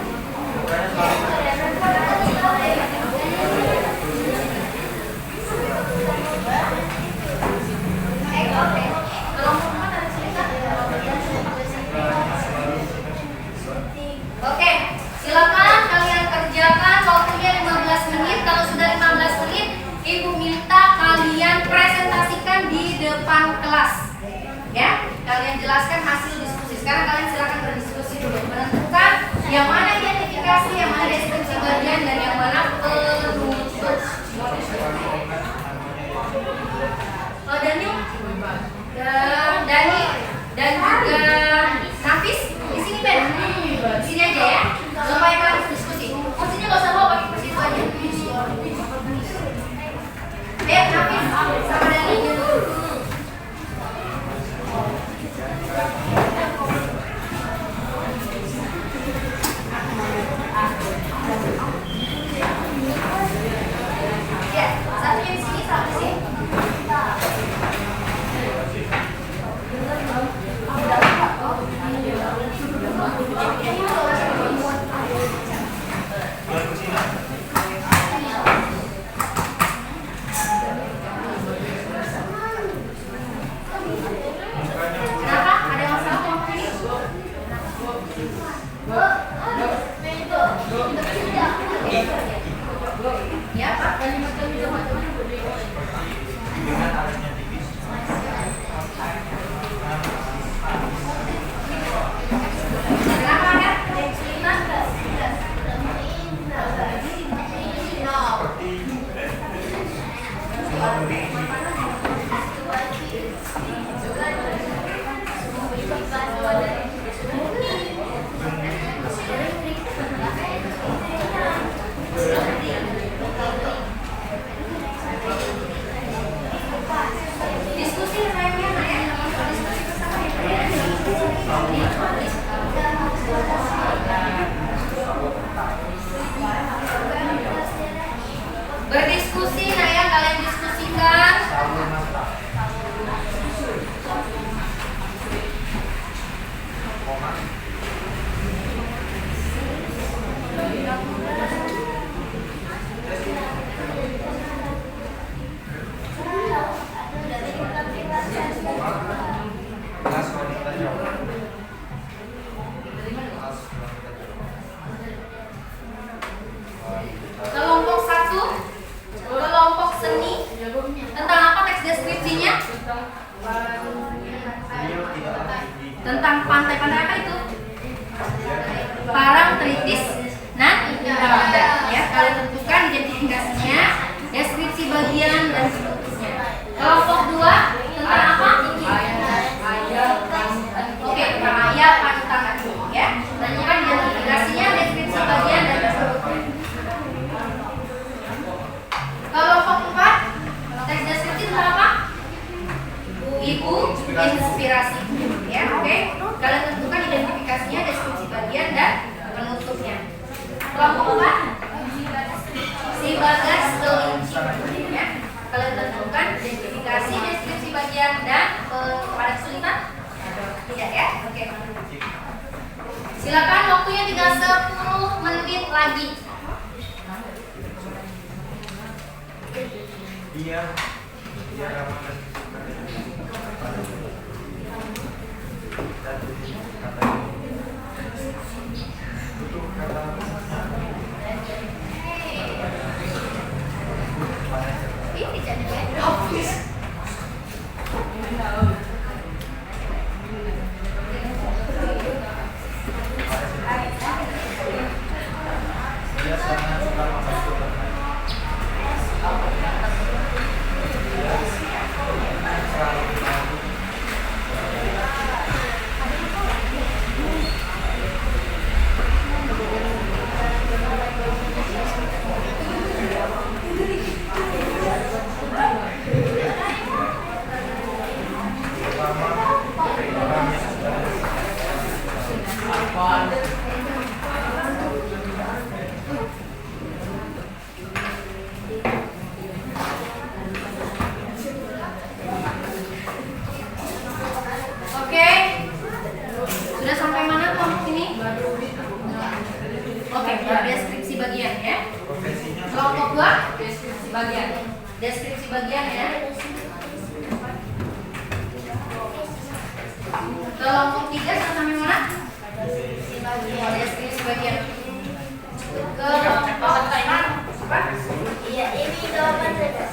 Oke, silakan kalian kerjakan waktunya 15 menit. Kalau sudah 15 menit, Ibu minta kalian presentasikan di depan kelas. Ya, kalian jelaskan hasil diskusi. Sekarang kalian silakan berdiskusi dulu, menentukan yang mana identifikasi, yang mana deskripsi bagian, dan yang mana penutup. Daniel, Dani, dan juga Nafis di sini Ben. Di sini aja ya, supaya kalian berdiskusi. Kursinya nggak usah bawa, pakai kursi itu aja. Nafis sama Dani. Ya, satunya di sini, satu di sini. Kenapa? Ada masalah kelompok ini? Ya, Pak. Kenapa ada? Diskusi remnya nak ya, diskusi bersama ya. Berdiskusi nak ya, kalian diskusikan. Kelompok 1, kelompok seni. Tentang apa teks deskripsinya? Tentang pantai. Pantai apa itu? Parangtritis Nanda. Ya, kalian tentukan identifikasinya, deskripsi bagian dan bentuknya. Kelompok 2 tentang apa? Oke, raya pantangan. Ya, tentukan identifikasinya, deskripsi bagian dan bentuknya. Kelompok 4 teks deskripsi tentang apa? Ibu inspirasi. Ya, oke. Kalian tentukan identifikasinya, deskripsi bagian dan penutupnya. Kelompok 4 si Bagas kelinci. Ya, kalian tentukan identifikasi, deskripsi bagian dan pada kesulitan? Tidak ya? Oke. Silakan, waktunya tinggal 10 menit lagi. Dia ramalan Ini jadi dia sangat Profesinya Kelompok 2 deskripsi bagian. Deskripsi bagian ya. Kelompok 3 sampai mana? Deskripsi bagian. Kelompok 4 apa? Iya, ini jawaban saja.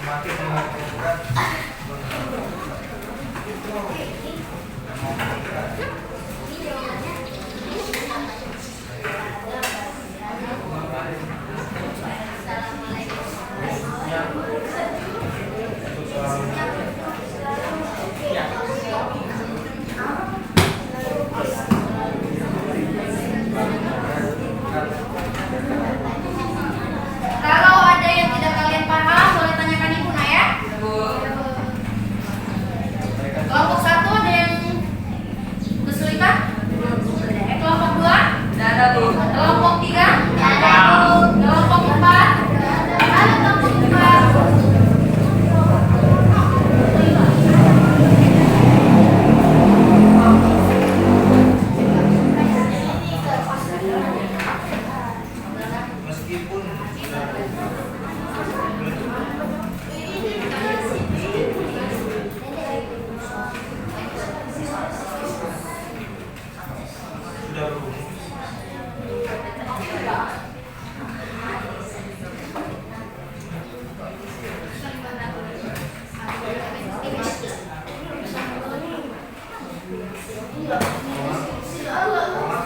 semakin mengumpulkan Kalau ada yang tidak kalian paham, boleh tanyakan ibu nak ya. Kelompok 1 ada yang kesulitan? Kelompok 2? Tidak ada, Bu. Kelompok 3? Kelompok 4? Ada kelompok 4. meskipun sudah berumur aku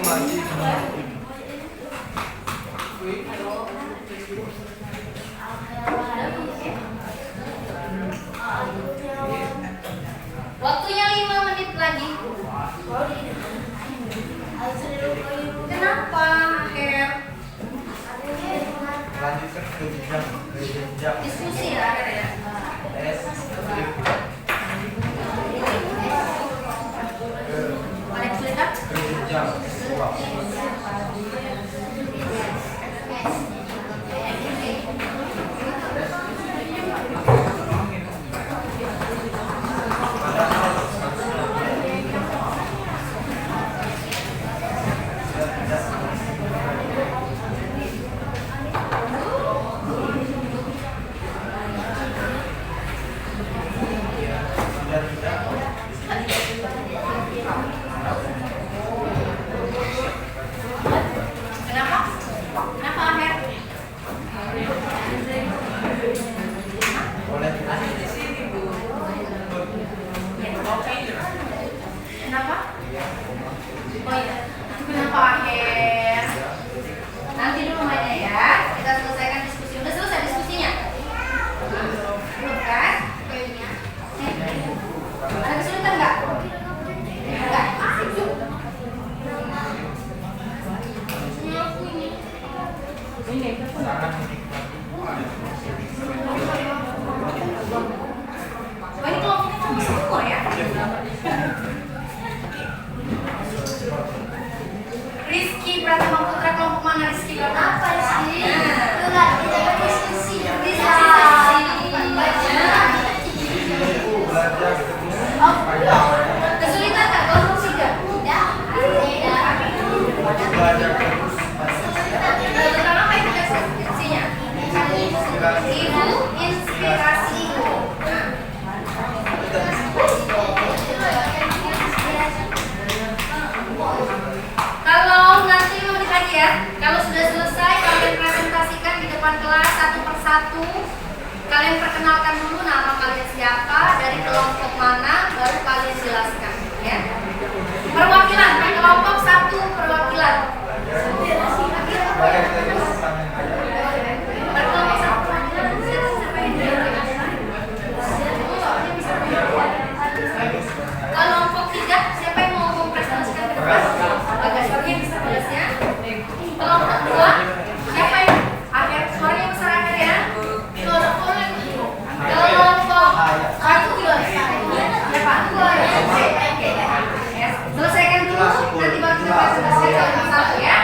masih Waktunya 5 menit lagi. Kenapa, Akhir? lanjutkan ke jenjang Diskusi ya, Akhir ya. S Ada yang kesulitan? ke jenjang S2 sudah tidak Kenapa? Kenapa, Akhir? boleh Kenapa? Oh iya. Kenapa, Akhir? Nanti dulu mainnya ya. Kita selesaikan diskusi. Udah selesai diskusinya? Belum kan? Kayaknya. Ada kesulitan nggak? Nggak. sangat menikmati Wah, ini kelompoknya cuma semua ya? Rizky Pratama Putra, kelompok mana Rizky Pratama? Apa sih? Nah. Enggak, kita diskusi. belajar terus Kesulitan nggak kelompok 3? belajar terus Pertama apa itu deskripsinya? Ibu, inspirasi ibu. Kalau nanti 5 menit lagi ya, kalau sudah selesai kalian presentasikan di depan kelas satu persatu. Kalian perkenalkan dulu nama kalian siapa, dari kelompok mana, baru kalian jelaskan ya. Perwakilan, per kelompok 1 perwakilan. belajar terus Per kelompok 1. Kelompok 3, siapa yang mau mempresentasikan ke depan? Agak suaranya bisa balas ya. Kelompok 2, siapa yang akhir suaranya besar akhir ya? Kelompok 1 gimana? Siapa? Yes. Selesaikan dulu, nanti baru kita presentasikan kelompok 1 ya.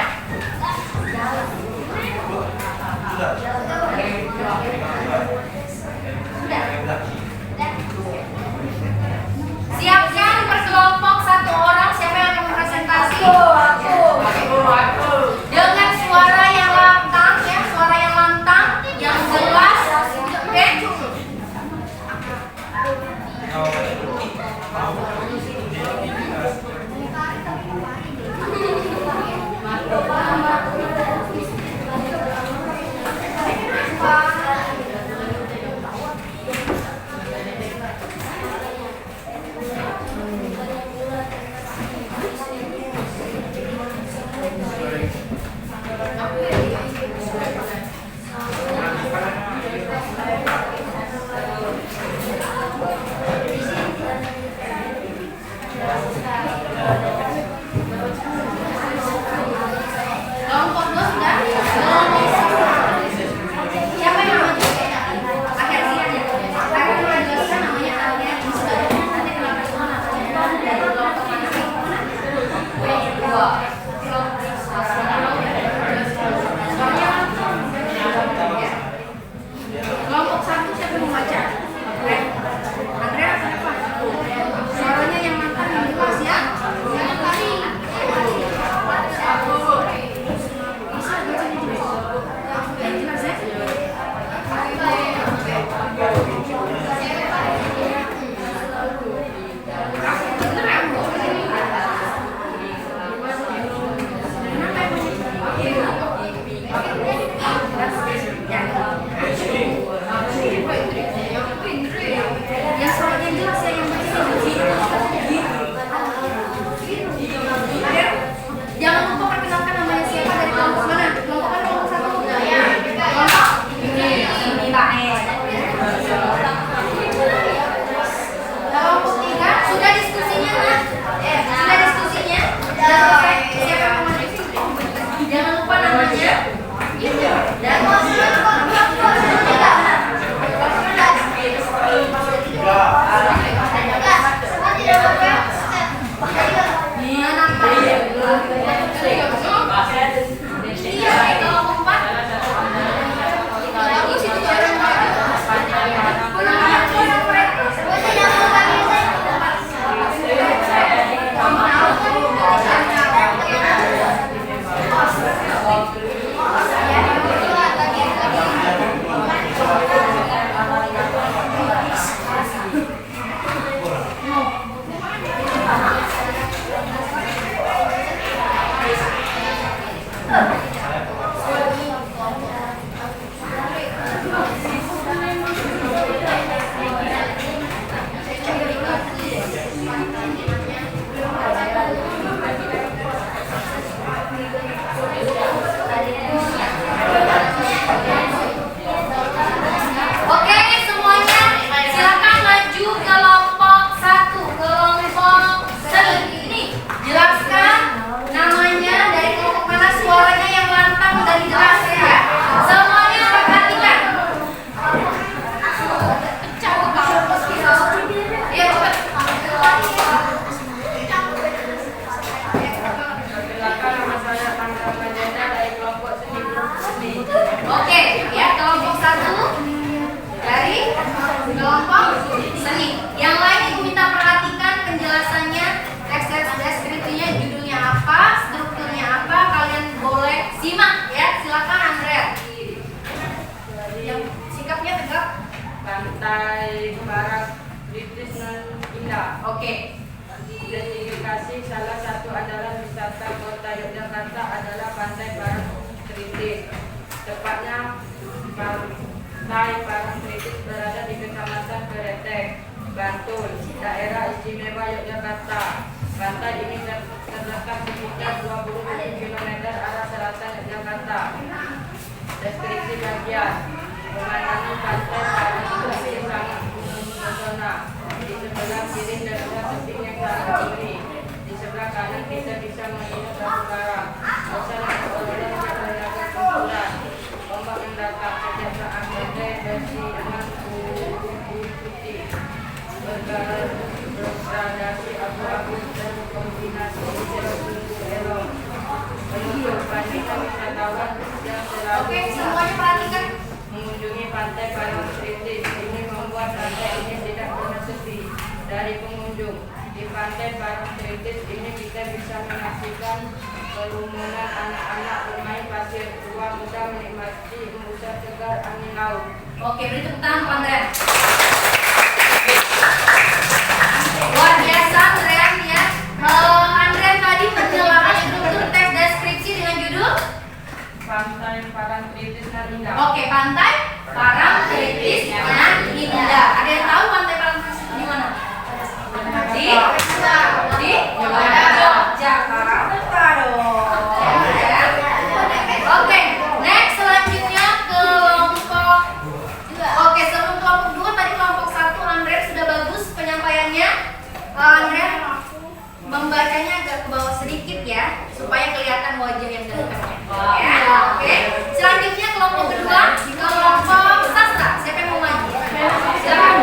Pantai Parangtritis nan indah. Oke. Identifikasi salah satu andalan wisata kota Yogyakarta adalah Pantai Parangtritis. Tepatnya Pantai Parangtritis berada di Kecamatan Kretek, Bantul, daerah istimewa Yogyakarta. Pantai ini terletak sekitar 27 km arah selatan Yogyakarta. Deskripsi bagian pemandangan pantai Parangtritis sangat mempesona. Di sebelah kiri terdapat tebing yang sangat tinggi. Di sebelah kanan kita bisa melihat batu karang. Suasana seolah-olah berlaga kumpulan. Ombak yang datang setiap saat badai bersih dengan bulu putih bergradasi abu-abu dan kombinasi hijau biru elok. Penutup pandangan wisatawan yang selalu Oke, semuanya perhatikan. mengunjungi Pantai Parangtritis. Ini membuat pantai ini tidak pernah sepi dari pengunjung. Di Pantai Parangtritis ini kita bisa menyaksikan kerumunan anak-anak bermain pasir, tua muda menikmati hembusan segar angin laut. Oke, beri tepuk tangan untuk Andrean. Luar biasa Andrean ya. Andrean tadi penjelasan struktur teks deskripsi dengan judul Pantai Parangtritis nan indah. Oke, Pantai Parangtritis nan indah. Ada yang tahu Pantai Parangtritis itu di mana? Di Yogyakarta dong. Oke, next selanjutnya kelompok. Oke, sebelum kelompok 2 tadi kelompok 1 Andrean sudah bagus penyampaiannya. Andrean membacanya agak ke bawah sedikit ya, supaya kelihatan wajah yang dekatnya. Ya, oke. Selanjutnya kelompok kedua, kelompok sastra. Siapa yang mau maju? Silakan.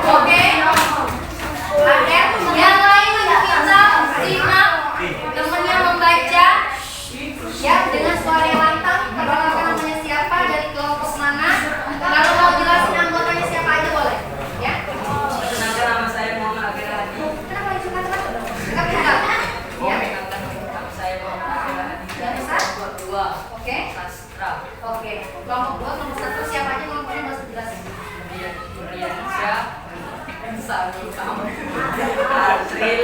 Oke. Ada yang lain kita simak temennya membaca ya dengan suara yang lantang. Perkenalkan namanya siapa, dari kelompok mana. Kalau mau jelasin anggotanya siapa aja boleh. Ya. Perkenalkan nama saya Muhammad Akhir Hadi. Kenapa cepat-cepat? Dekat-dekat. Ya. Perkenalkan nama saya Muhammad Akhir Hadi. Yang besar? Kelompok 2 Oke. Sastra. Oke. Kelompok 2, kelompok 1 siapa aja kelompoknya nggak usah dijelasin. Riansyah, Sarikam, Azril,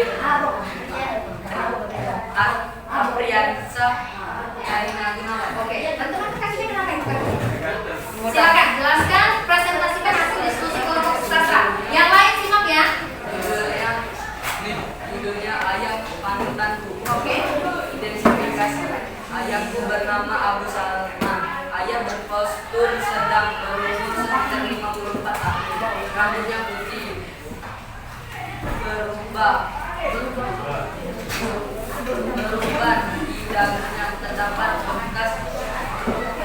Apriansyah, Karina Gunawan. Oke. Teman-teman kasihnya kenapa yang bukan? Silakan jelaskan, presentasikan hasil diskusi kelompok sastra. Yang lain simak ya. Judulnya Ayah Panutanku. Oke. Identifikasi. Ayahku bernama Abu Salman. Ayah berpostur sedang berumur sekitar 54 tahun. Rambutnya putih, berubah di dagunya terdapat bekas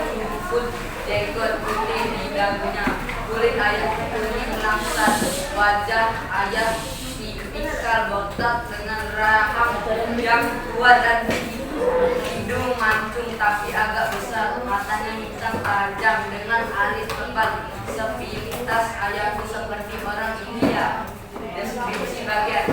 rumput jenggot putih di dagunya. Kulit ayah kuning langsat. Wajah ayah tipikal botak dengan rahang yang kuat dan tinggi. Hidung mancung tapi agak besar, matanya hitam tajam dengan alis tebal. Sepintas ayahku seperti orang India. Deskripsi bagian.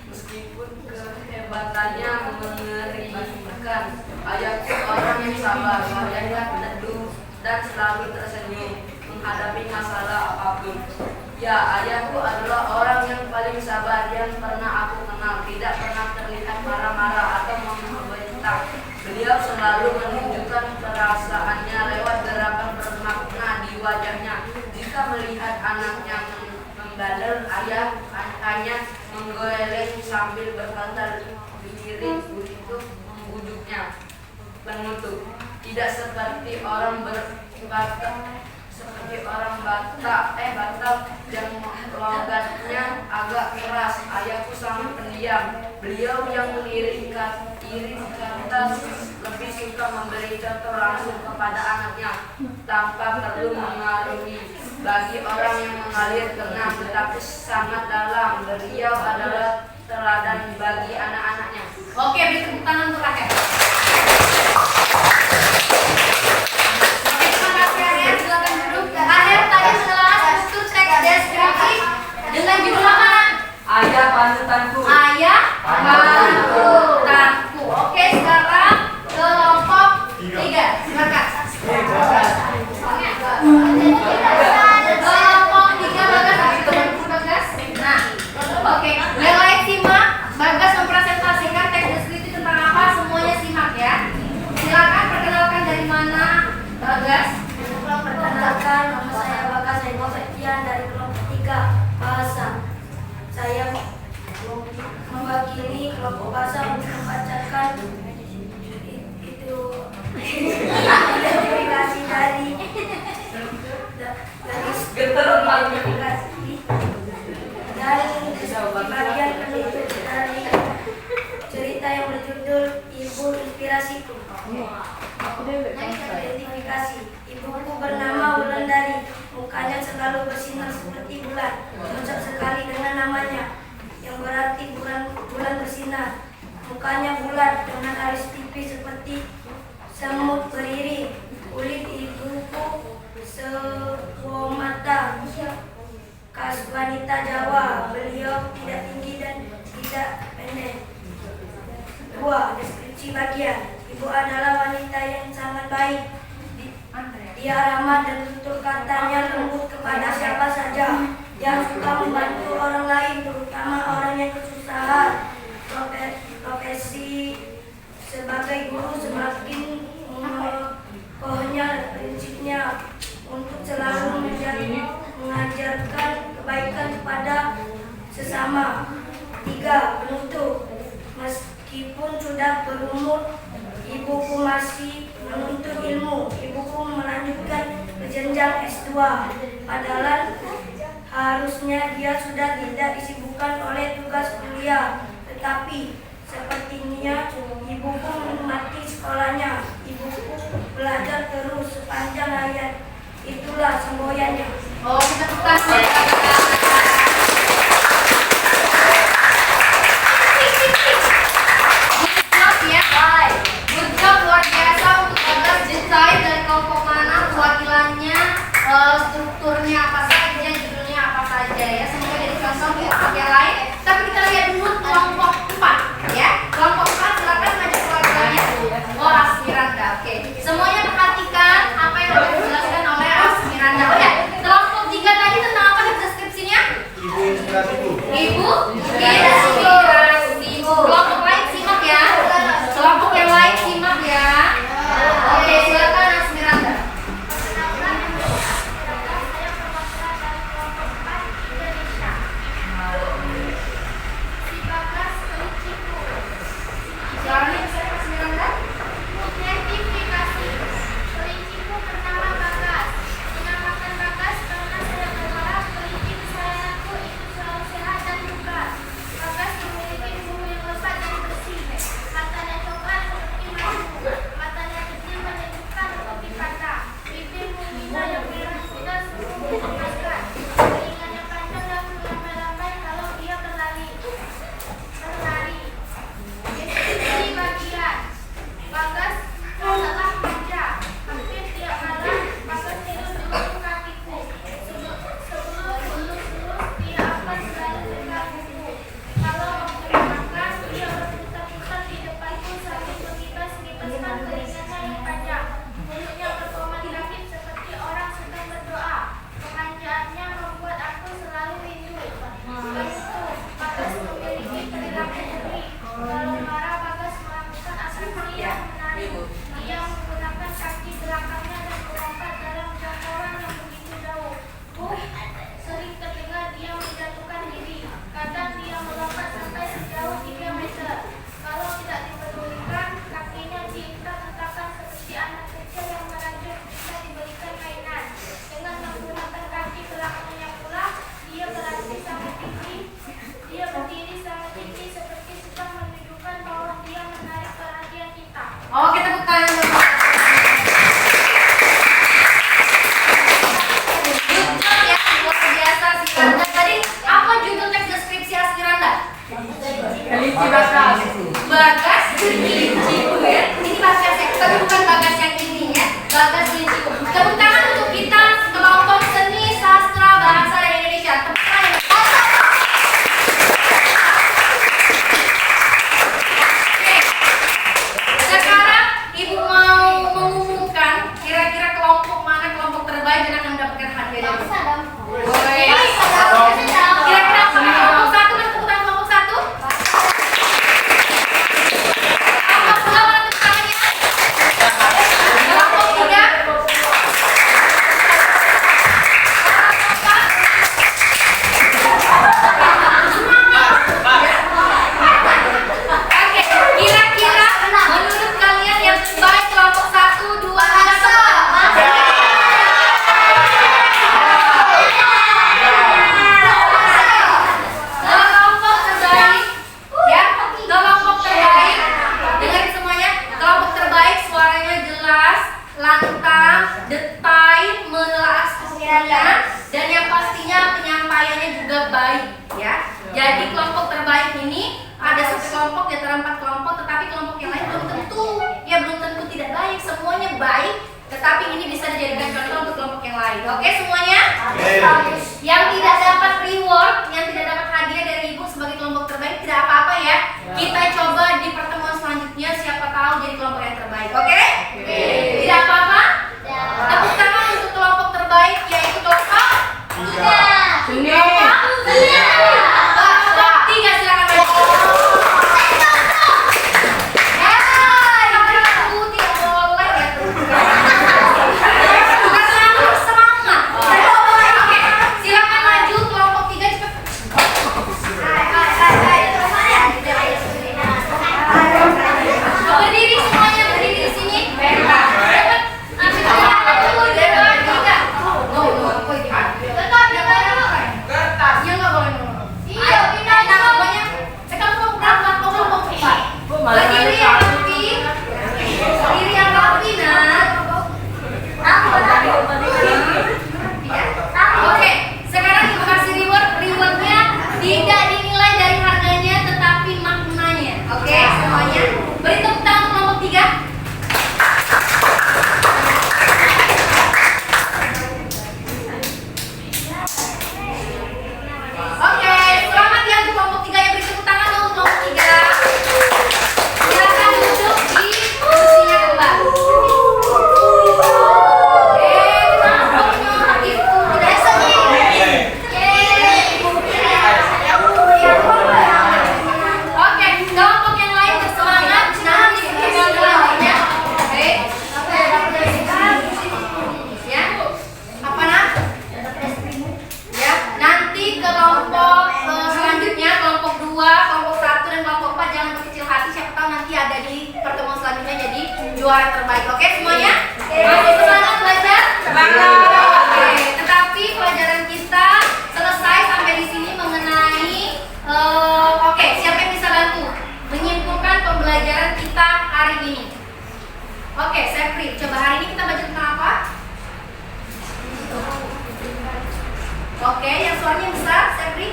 Meskipun kehebatannya mengerikan, ayahku orang yang sabar, wajahnya teduh dan selalu tersenyum menghadapi masalah apapun. Ya, ayahku adalah orang yang paling sabar yang pernah aku kenal. Tidak pernah terlihat marah-marah atau membentak. Beliau selalu menunjukkan perasaannya lewat gerakan bermakna di wajahnya. Jika melihat anaknya membandel, ayah hanya menggeleng sambil berkata lirik untuk membujuknya. Penutup. Tidak seperti orang Batak yang logatnya agak keras. Ayahku sangat pendiam. Beliau yang iri kata lebih suka memberi contoh langsung kepada anaknya tanpa perlu mengaruhi. Bagi orang yang mengalir tenang tetapi sangat dalam, beliau adalah teladan bagi anak-anaknya. Oke, beri tepuk tangan untuk Rahel. Oke, terima kasih Rahel. Silakan duduk. Rahel tadi selalu bersinar seperti bulan. Cocok sekali dengan namanya, yang berarti bulan bersinar. Mukanya bulat dengan alis tipis seperti semut beriri. Kulit ibuku sebuah mata, khas wanita Jawa. Beliau tidak tinggi dan tidak pendek. 2. Deskripsi bagian. Ibu adalah wanita yang sangat baik. Dia ramah dan tutur katanya lembut kepada siapa saja. Dia suka membantu orang lain, terutama orang yang kesusahan. Profesi sebagai guru semakin mengokohnya prinsipnya untuk selalu mengajarkan kebaikan kepada sesama. 3. Penutup. Meskipun sudah berumur, ibuku masih menuntut ilmu. Ibuku melanjutkan ke jenjang S2. Padahal harusnya dia sudah tidak disibukkan oleh tugas kuliah. Tetapi sepertinya ibuku menikmati sekolahnya. Ibuku belajar terus sepanjang hayat. Itulah semboyannya. Oh, kita bukan. Good job, luar biasa untuk Bagas. Dicari dari kelompok mana, perwakilannya, strukturnya apa saja, judulnya apa saja ya. Semoga jadi contoh untuk kelompok yang lain. Tapi kita lihat dulu kelompok 4 ya. Kelompok 4 silakan maju perwakilannya. Oh, Asmiranda. Oke. Semuanya perhatikan apa yang sudah dijelaskan oleh Asmiranda. Oke. Kelompok 3 tadi tentang apa deskripsinya? Ibu inspirasi Bu. Ibu inspirasi. Kelompok lain simak ya. Kelompok yang lain simak ya. Oke, silakan Asmiranda. Suaranya bisa Asmiranda? Identifikasi. Kelinciku bernama Bagas. Dinamakan Bagas karena saya berharap kelinci kesayanganku itu selalu sehat dan bugar. Bagas memiliki bulu yang lebat dan bersih. Matanya coklat seperti madu. Matanya kecil menunjukkan kopi kata. Bibir mungina yang merah muda sungguh memuaskan. Telinganya panjang dan melambai-lambai kalau dia berlari. Deskripsi bagian. Bagas adalah manja. Hampir tiap malam Bagas tidur di ujung kakiku. Sebelum lulus dia akan selalu pegang buku. Kalau waktu makan dia berputar-putar di depanku sambil mengibas-ngibaskan telinganya yang panjang. Mulutnya berkomandatif seperti orang sedang berdoa. Kemanjaannya membuat aku selalu rindu. Penutup. Bagas memiliki perilaku unik. Kalau marah Bagas melakukan atraksi yang menarik. Dia menggunakan kaki belakangnya dan melompat dalam jangkauan yang begitu jauh. Sering terdengar dia menjatuhkan diri. Kadang dia melompat sampai sejauh 3 meter. Kalau tidak dipedulikan, kakinya dihentak-hentakan seperti anak kecil yang merajut bisa diberikan mainan. Dengan menggunakan kaki belakangnya pula, dia berlatih sangat tinggi. Dia berdiri sangat tinggi seperti sedang menunjukkan bahwa dia menarik perhatian kita. Oh, kita bukan. Good job ya, luar biasa Asmiranda. Tadi apa judul teks deskripsi Asmiranda? Kelinci Bagas. Bagas kelinciku ya. Ini Bagas ya, tapi bukan Bagas yang ini ya. Bagas kelinciku. Tepuk tangan untuk kita kelompok seni sastra bahasa dan Indonesia. Tepuk tangan. Oke. Sekarang Ibu mau mengumumkan kira-kira kelompok mana kelompok terbaik dan akan mendapatkan hadiah dari Ibu. Boleh. Kira-kira kelompok 1, mas tepuk tangan kelompok 1. Kelompok 2 mana tepuk tangannya? Kelompok 3. Oke, kira-kira menurut kalian yang terbaik kelompok 1, 2, 3. terbaik. Oke semuanya? Oke. Yang tidak dapat reward, yang tidak dapat hadiah dari ibu sebagai kelompok terbaik tidak apa-apa ya. Kita coba di pertemuan selanjutnya siapa tahu jadi kelompok yang terbaik. Oke? Tidak apa-apa? Tepuk tangan untuk kelompok terbaik yaitu kelompok Sini. kelompok 3 silakan maju. Tidak boleh ya. Bukan terlalu semangat. Oke, silakan maju kelompok 3 cepat. Berdiri semuanya, berdiri di sini. Cepat. Ambil satu, dua, tiga. Tetap di maju. Iya nggak boleh ngomong. Ayo pindah semuanya. Kamu mau berapa? Kamu mau empat. Berdiri yang rapi. Berdiri yang rapi nak. Oke, sekarang ibu kasih reward. Rewardnya tidak dinilai dari harganya, tetapi maknanya. Oke, semuanya. Beri tepuk tangan untuk kelompok 3. Oke, selamat ya untuk kelompok 3 yang beri tepuk tangan dong untuk kelompok 3. Silakan duduk di kursinya kembali. Kelompoknya itu udah Oke, kelompok yang lain bersemangat nanti pertemuan selanjutnya. Oke. Ya. Apa nak? Ya, nanti kelompok selanjutnya kelompok 2, kelompok 1 dan kelompok 4 jangan berkecil hati, siapa tahu nanti ada di pertemuan selanjutnya jadi juara terbaik. Oke semuanya? Masih semangat belajar? Oke, tetapi pelajaran kita selesai sampai di sini mengenai oke, siapa yang bisa bantu menyimpulkan pembelajaran kita hari ini? Oke, Sepri, coba hari ini kita baca tentang apa? Oke, yang suaranya besar, Sepri.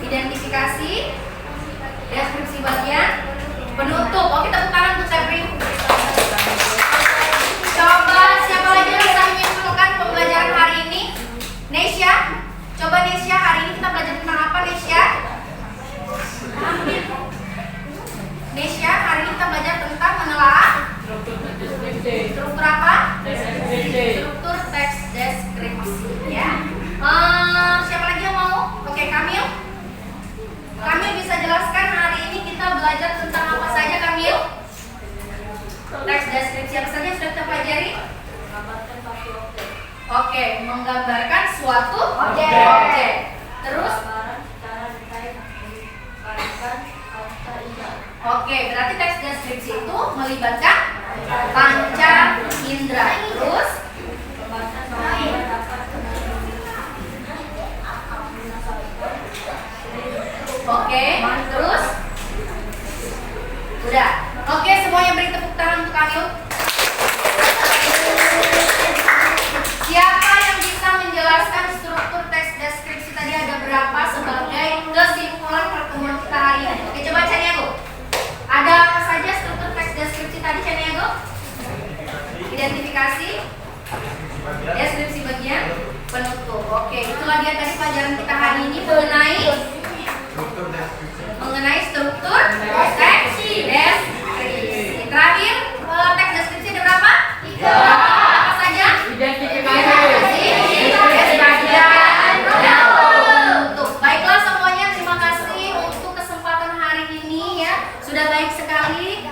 Identifikasi, deskripsi bagian, penutup. Oke, tepuk tangan untuk Sepri. Coba siapa lagi yang bisa menyimpulkan pembelajaran hari ini? Nesya, coba Nesya, hari ini kita belajar tentang apa Nesya? Nesya, hari ini kita belajar tentang menelaah struktur apa? Struktur teks deskripsi ya. Siapa lagi yang mau? Oke, Kamil. Kamil bisa jelaskan hari ini kita belajar tentang apa saja Kamil? Teks deskripsi apa saja yang sudah kita pelajari? Oke, menggambarkan suatu objek. Terus? Oke, berarti teks deskripsi itu melibatkan panca indera. Terus? Oke, terus? Udah. Oke, semuanya beri tepuk tangan untuk Kamil. Siapa yang bisa menjelaskan struktur teks deskripsi tadi ada berapa sebagai kesimpulan pertemuan kita hari ini? Oke, coba Caniago. Ada apa saja struktur teks deskripsi tadi Caniago? Identifikasi, deskripsi bagian, penutup. Oke, itulah dia tadi pelajaran kita hari ini mengenai struktur teks deskripsi. Terakhir, teks deskripsi ada berapa? 3. Apa saja? Identifikasi, penutup. Baiklah semuanya, terima kasih untuk kesempatan hari ini ya. Sudah baik sekali.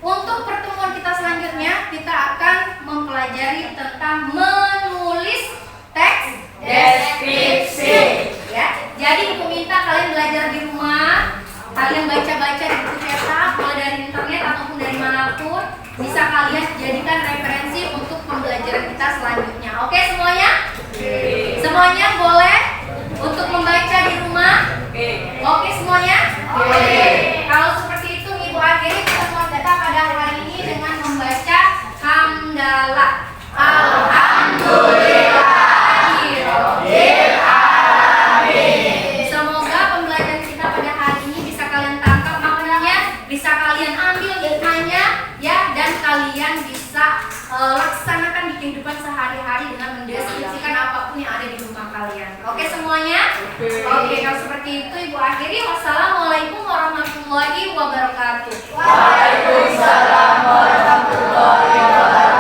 Untuk pertemuan kita selanjutnya kita akan mempelajari tentang menulis teks deskripsi ya. Jadi ibu minta kalian belajar di rumah, kalian baca-baca di buku cetak mulai dari internet ataupun dari manapun, bisa kalian jadikan referensi untuk pembelajaran kita selanjutnya. Oke semuanya? Semuanya boleh untuk membaca di rumah? Oke semuanya? Kalau seperti itu ibu akhiri pertemuan kita pada hari ini dengan membaca hamdalah. Alhamdulillah. Semoga pembelajaran kita pada hari ini bisa kalian tangkap maknanya, bisa kalian ambil hikmahnya ya, dan kalian bisa laksanakan di kehidupan sehari-hari dengan mendeskripsikan apapun yang ada di rumah kalian. Oke semuanya? Oke, kalau seperti itu Ibu akhiri. Wassalamualaikum warahmatullahi wabarakatuh. Waalaikumsalam warahmatullahi wabarakatuh.